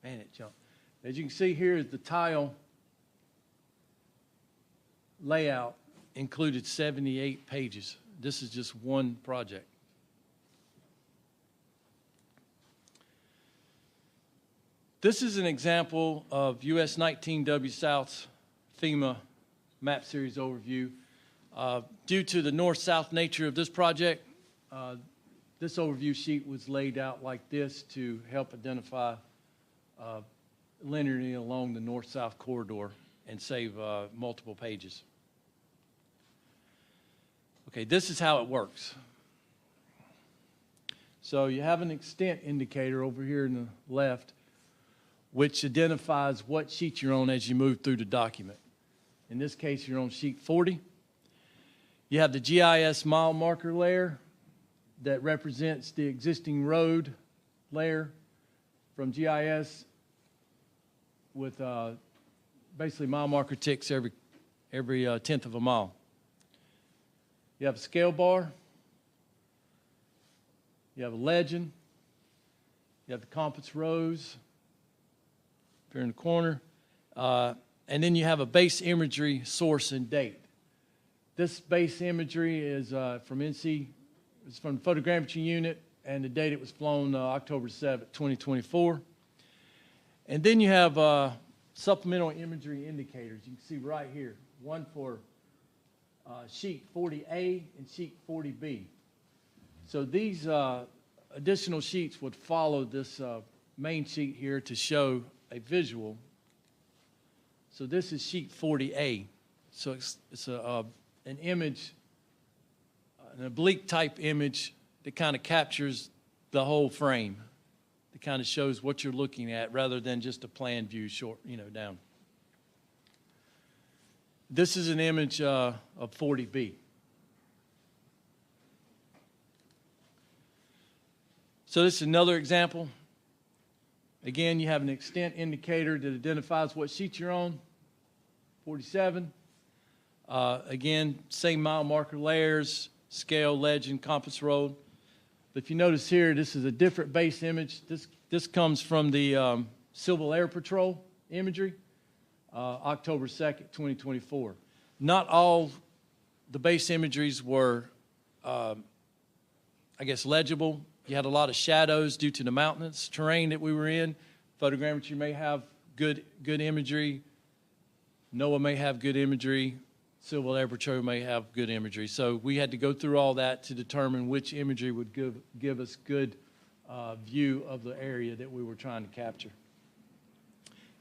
Man, it jumped. As you can see here, the tile layout included 78 pages. This is just one project. This is an example of US 19W South's FEMA map series overview. Due to the north-south nature of this project, this overview sheet was laid out like this to help identify linearly along the north-south corridor and save multiple pages. Okay, this is how it works. So you have an extent indicator over here in the left, which identifies what sheet you're on as you move through the document. In this case, you're on sheet 40. You have the GIS mile marker layer that represents the existing road layer from GIS with basically mile marker ticks every tenth of a mile. You have a scale bar. You have a legend. You have the compass rose up here in the corner. And then you have a base imagery source and date. This base imagery is from NC, it's from the Photogrammetry unit, and the date it was flown October 7th, 2024. And then you have supplemental imagery indicators. You can see right here, one for sheet 40A and sheet 40B. So these additional sheets would follow this main sheet here to show a visual. So this is sheet 40A. So it's an image, an oblique type image that kind of captures the whole frame. That kind of shows what you're looking at rather than just a plan view down. This is an image of 40B. So this is another example. Again, you have an extent indicator that identifies what sheet you're on, 47. Again, same mile marker layers, scale, legend, compass road. if you notice here, this is a different base image. This comes from the Civil Air Patrol imagery, October 2nd, 2024. Not all the base imageries were, I guess, legible. You had a lot of shadows due to the mountainous terrain that we were in. Photogrammetry may have good imagery. NOAA may have good imagery. Civil Air Patrol may have good imagery. So we had to go through all that to determine which imagery would give us good view of the area that we were trying to capture.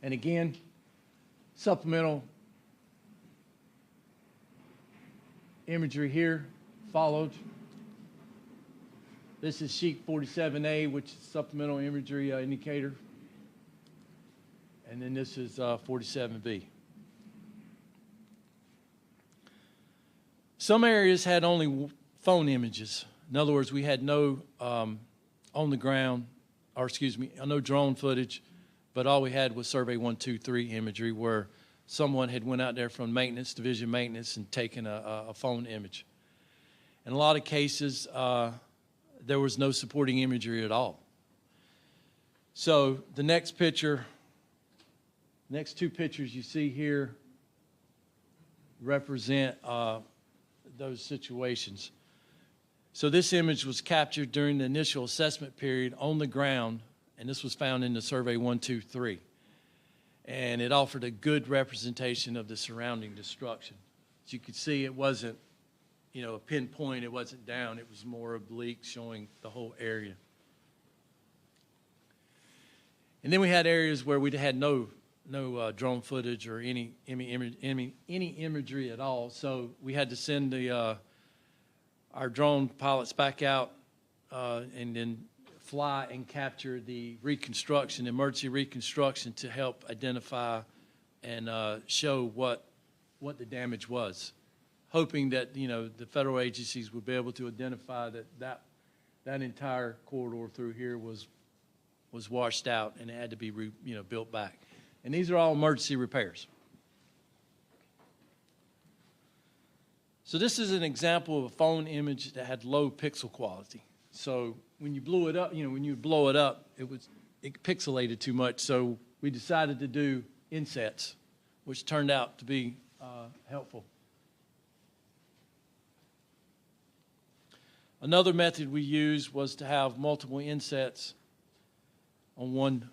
And again, supplemental imagery here followed. This is sheet 47A, which is supplemental imagery indicator. And then this is 47B. Some areas had only phone images. In other words, we had no on the ground, or excuse me, no drone footage, but all we had was Survey 123 imagery where someone had went out there from maintenance, division maintenance, and taken a phone image. In a lot of cases, there was no supporting imagery at all. So the next picture, next two pictures you see here represent those situations. So this image was captured during the initial assessment period on the ground, and this was found in the Survey 123. And it offered a good representation of the surrounding destruction. As you can see, it wasn't, a pinpoint, it wasn't down, it was more oblique, showing the whole area. And then we had areas where we had no drone footage or any imagery at all. So we had to send our drone pilots back out and then fly and capture the reconstruction, emergency reconstruction, to help identify and show what the damage was, hoping that the federal agencies would be able to identify that entire corridor through here was washed out and it had to be built back. And these are all emergency repairs. So this is an example of a phone image that had low pixel quality. So when you blew it up, when you blow it up, it pixelated too much. So we decided to do insets, which turned out to be helpful. Another method we used was to have multiple insets on one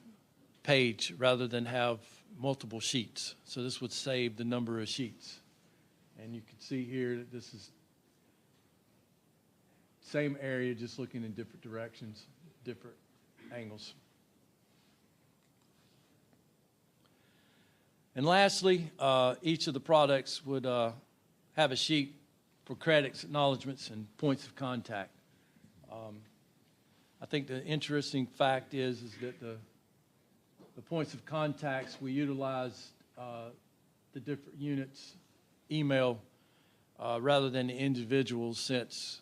page rather than have multiple sheets. So this would save the number of sheets. And you can see here that this is same area, just looking in different directions, different angles. And lastly, each of the products would have a sheet for credits, acknowledgments, and points of contact. I think the interesting fact is that the points of contacts, we utilize the different units' email rather than the individuals, since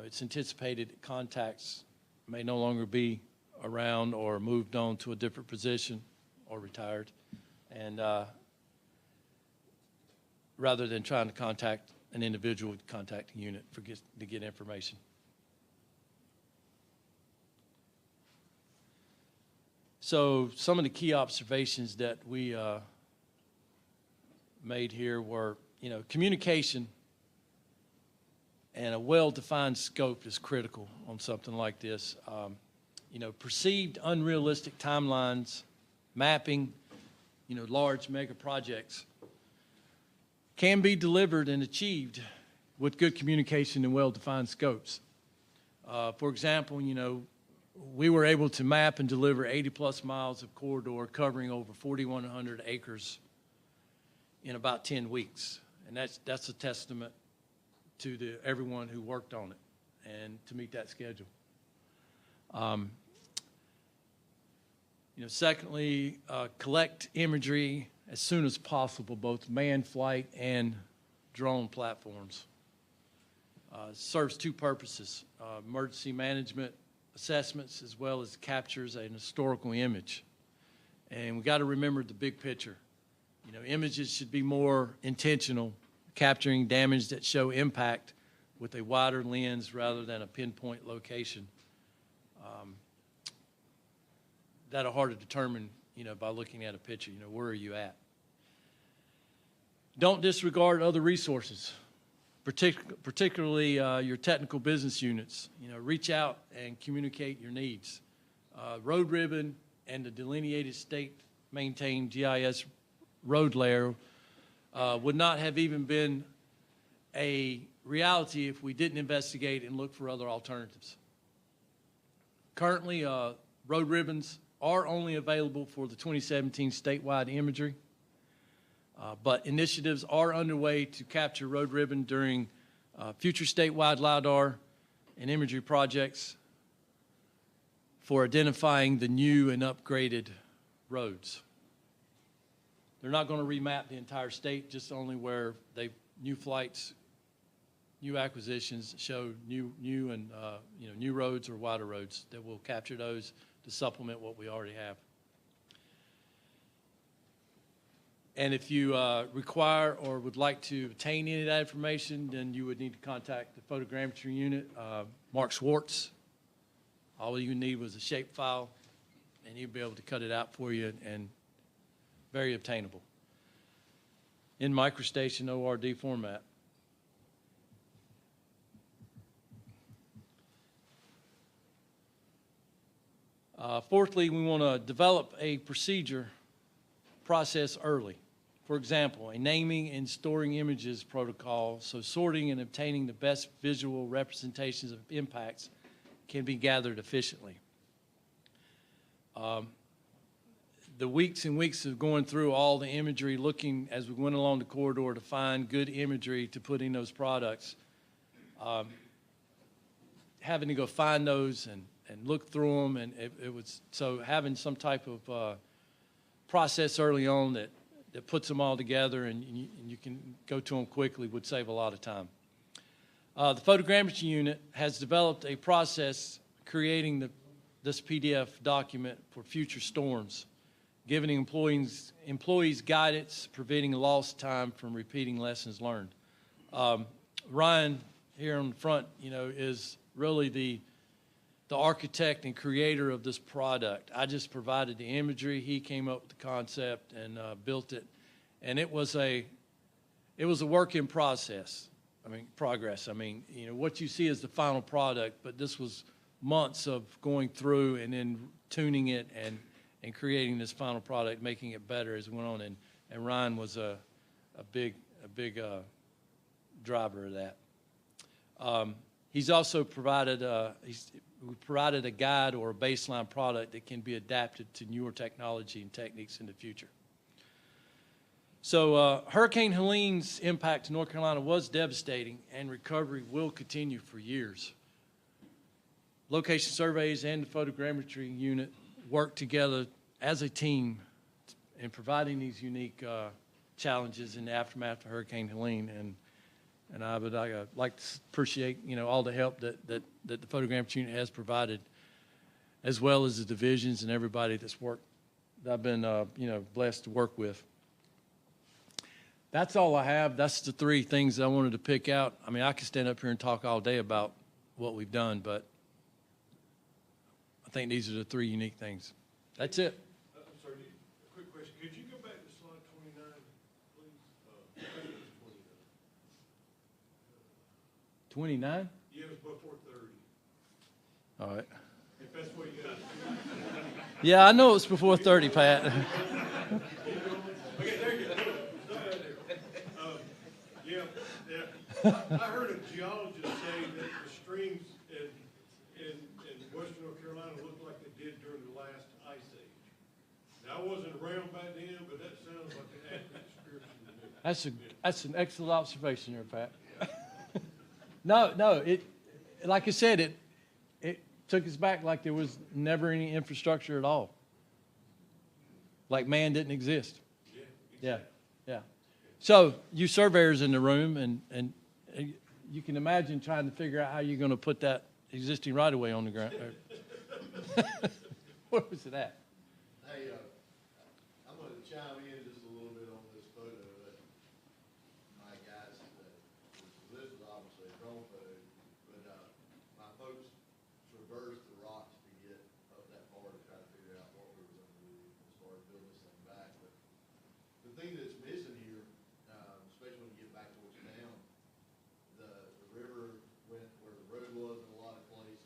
it's anticipated that contacts may no longer be around or moved on to a different position or retired, and rather than trying to contact an individual, contact a unit to get information. So some of the key observations that we made here were, communication and a well-defined scope is critical on something like this. Perceived unrealistic timelines, mapping, large mega projects can be delivered and achieved with good communication and well-defined scopes. For example, we were able to map and deliver 80-plus miles of corridor covering over 4,100 acres in about 10 weeks. And that's a testament to everyone who worked on it and to meet that schedule. Secondly, collect imagery as soon as possible, both manned flight and drone platforms. Serves two purposes, emergency management assessments as well as captures an historical image. And we got to remember the big picture. Images should be more intentional, capturing damage that show impact with a wider lens rather than a pinpoint location that are hard to determine, by looking at a picture. Where are you at? Don't disregard other resources, particularly your technical business units. Reach out and communicate your needs. Road ribbon and the delineated state-maintained GIS road layer would not have even been a reality if we didn't investigate and look for other alternatives. Currently, road ribbons are only available for the 2017 statewide imagery, but initiatives are underway to capture road ribbon during future statewide LiDAR and imagery projects for identifying the new and upgraded roads. They're not going to remap the entire state, just only where new flights, new acquisitions show new roads or wider roads, that will capture those to supplement what we already have. And if you require or would like to obtain any of that information, then you would need to contact the photogrammetry unit, Mark Schwartz. All you need was a shape file, and he'll be able to cut it out for you, and very obtainable in MicroStation ORD format. Fourthly, we want to develop a process early. For example, a naming and storing images protocol, so sorting and obtaining the best visual representations of impacts can be gathered efficiently. The weeks and weeks of going through all the imagery, looking as we went along the corridor to find good imagery to put in those products, having to go find those and look through them, and it was, so having some type of process early on that puts them all together and you can go to them quickly would save a lot of time. The photogrammetry unit has developed a process creating this PDF document for future storms, giving employees guidance, preventing lost time from repeating lessons learned. Ryan here on the front, is really the architect and creator of this product. I just provided the imagery. He came up with the concept and built it, and it was a work in progress. What you see is the final product, but this was months of going through and then tuning it and creating this final product, making it better as we went on. And Ryan was a big driver of that. He's also provided a guide or a baseline product that can be adapted to newer technology and techniques in the future. So Hurricane Helene's impact to North Carolina was devastating, and recovery will continue for years. Location surveys and the photogrammetry unit work together as a team in providing these unique challenges in the aftermath of Hurricane Helene. And I would like to appreciate, all the help that the photogrammetry unit has provided, as well as the divisions and everybody that's worked, that I've been, blessed to work with. That's all I have. That's the three things I wanted to pick out. I could stand up here and talk all day about what we've done, but I think these are the three unique things. That's it. I'm sorry, a quick question. Could you go back to slide 29, please? 29? Yeah, it was before 30. All right. If that's what you got. Yeah, I know it was before 30, Pat. Okay, there you go. Yeah. I heard a geologist say that the streams in western North Carolina look like they did during the last ice age. Now, I wasn't around back then, but that sounds like an accurate description to me. That's an excellent observation there, Pat. No, like I said, it took us back like there was never any infrastructure at all. Like man didn't exist. Yeah. So you surveyors in the room, and you can imagine trying to figure out how you're going to put that existing right-of-way on the ground. Where was it at? Hey, I'm going to chime in just a little bit on this photo that my guys, this is obviously a drone photo. the thing that's missing here, especially when you get back towards town, the river went where the road was in a lot of places.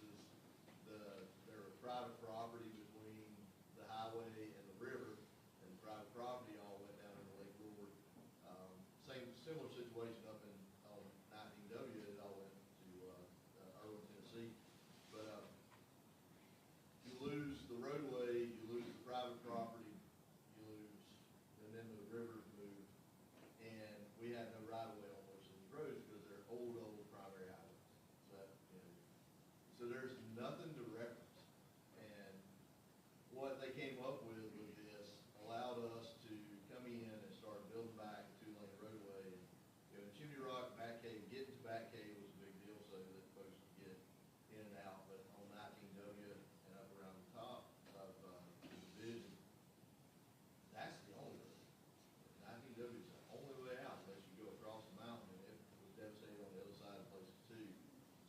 There was private property between the highway and the river, and the private property all went down into Lake Lord. Similar situation up in, on 19W, it all went to, Irwin, Tennessee. But, you lose the roadway, you lose the private property, you lose, and then the rivers move. And we had no right of way on most of these roads because they're old primary highways. So that, you know, so there's nothing to reference. And what they came up with this allowed us to come in and start building back a two-lane roadway. And, you know, Chimney Rock, Bat Cave, getting to Bat Cave was a big deal so that folks could get in and out. But on 19W and up around the top of the division, that's the only road. 19W is the only way out unless you go across the mountain, and it was devastated on the other side of places too.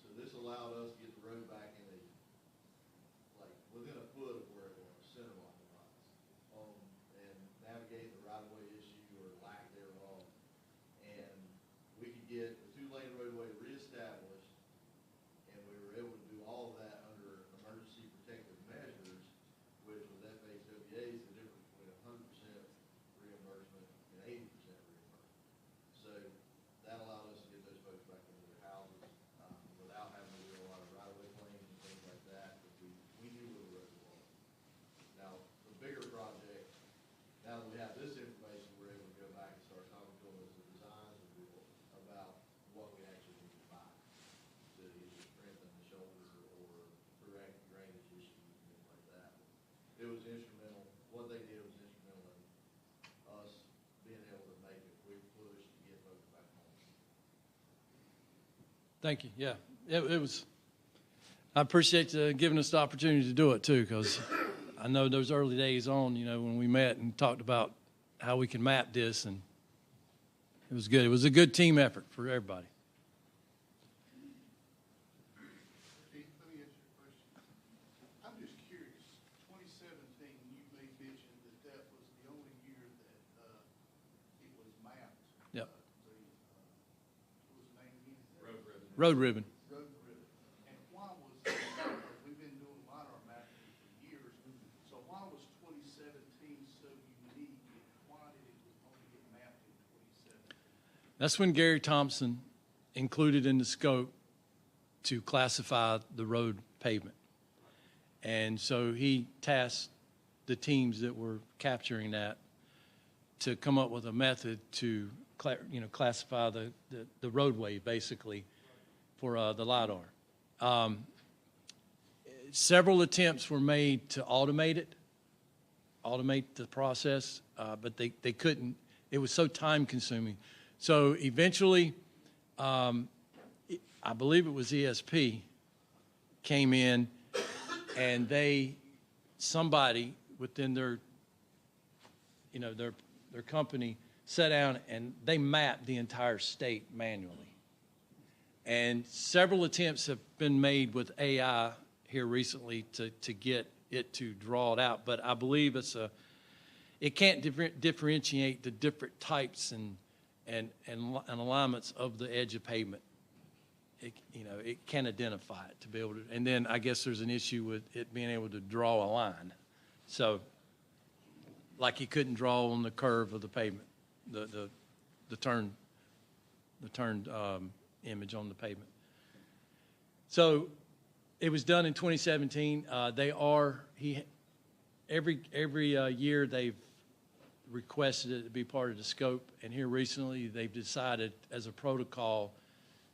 So this allowed us to get the road back in a, like, within a foot of where it was, center line wise, and navigate the right of way issue or lack thereof. And we could get the two-lane roadway reestablished, and we were able to do all of that under emergency protective measures, which was FHWA's, the difference between 100% reimbursement and 80% reimbursement. So that allowed us to get those folks back into their houses, without having to do a lot of right-of-way claims and things like that, because we knew where the road was. Now, the bigger project, now that we have this information, we're able to go back and start talking to them as the designs are built about what we actually need to buy to either strengthen the shoulder or correct drainage issues and things like that. It was instrumental, what they did was instrumental in us being able to make a quick push to get folks back home. Thank you. Yeah, it was. I appreciate giving us the opportunity to do it too, because I know those early days on, you know, when we met and talked about how we can map this, and it was good. It was a good team effort for everybody. Pete, let me ask you a question. I'm just curious, 2017, you made mention that that was the only year that it was mapped. Yep. What was the name again? Road ribbon. Road ribbon. And why was that? We've been doing LiDAR mapping for years, so why was 2017 so unique? And why did it only get mapped in 2017? That's when Gary Thompson included in the scope to classify the road pavement. And so he tasked the teams that were capturing that to come up with a method to classify the roadway, basically, for the LiDAR. Several attempts were made to automate the process, but they couldn't. It was so time-consuming. So eventually, I believe it was ESP came in, and somebody within their company sat down and they mapped the entire state manually. And several attempts have been made with AI here recently to get it to draw it out, but I believe it can't differentiate the different types and alignments of the edge of pavement. It can identify it to be able to, and then I guess there's an issue with it being able to draw a line. So, like you couldn't draw on the curve of the pavement, the turned image on the pavement. So, it was done in 2017. Every year they've requested it to be part of the scope, and here recently they've decided as a protocol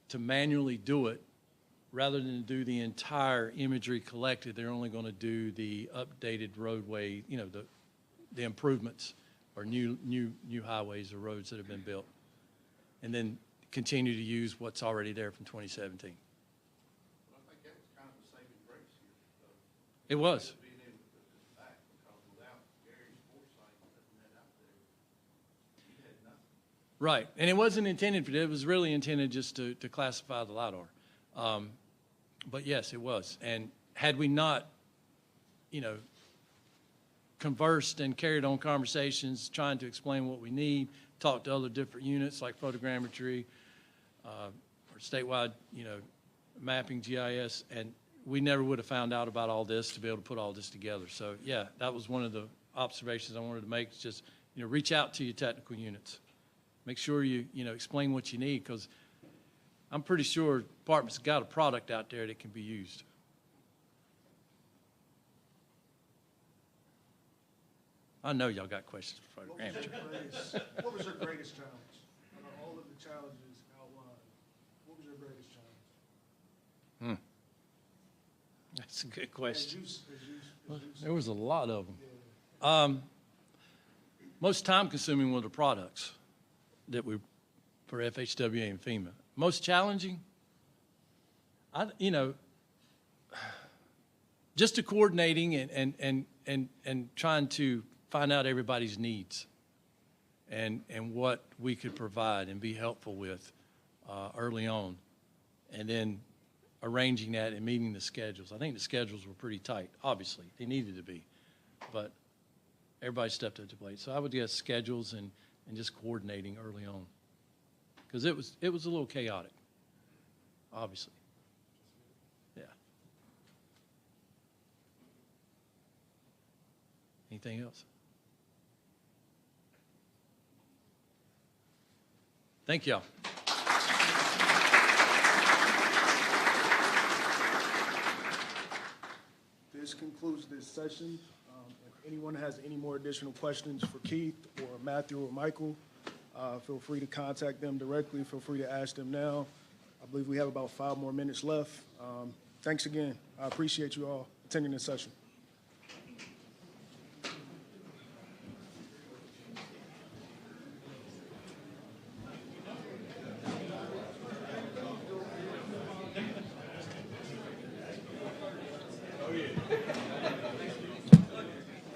to manually do it rather than do the entire imagery collected. They're only going to do the updated roadway, the improvements or new highways or roads that have been built, and then continue to use what's already there from 2017. Well, I think that was kind of the saving grace here. It was. Being able to put this back, because without Gary's foresight putting that out there, you had nothing. Right, and it wasn't intended for that. It was really intended just to classify the LiDAR. But yes, it was. And had we not, conversed and carried on conversations trying to explain what we need, talked to other different units like photogrammetry, or statewide, mapping, GIS, and we never would have found out about all this to be able to put all this together. So, yeah, that was one of the observations I wanted to make, is just, reach out to your technical units. Make sure you, explain what you need, because I'm pretty sure departments got a product out there that can be used. I know y'all got questions for photogrammetry. What was your greatest challenge? All of the challenges outlined, what was your greatest challenge? That's a good question. As you There was a lot of them. Most time-consuming were the products that we, for FHWA and FEMA. Most challenging, just the coordinating and trying to find out everybody's needs and what we could provide and be helpful with early on, and then arranging that and meeting the schedules. I think the schedules were pretty tight. Obviously, they needed to be, but everybody stepped up to the plate. So I would guess schedules and just coordinating early on, because it was a little chaotic, obviously. Yeah. Anything else? Thank y'all. This concludes this session. If anyone has any more additional questions for Keith or Matthew or Michael, feel free to contact them directly. Feel free to ask them now. I believe we have about 5 more minutes left. Thanks again. I appreciate you all attending this session.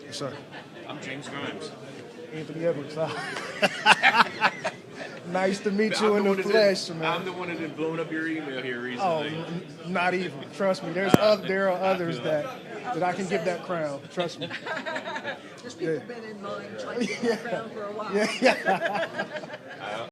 Yes, sir. I'm James Grimes. Anthony Edwards. Nice to meet you I'm in the flesh, man. I'm the one that had blown up your email here Oh, recently. not even. Trust me. There are others that I can give that crown. Trust me. There's people been in line trying to get the crown for a while. Yeah.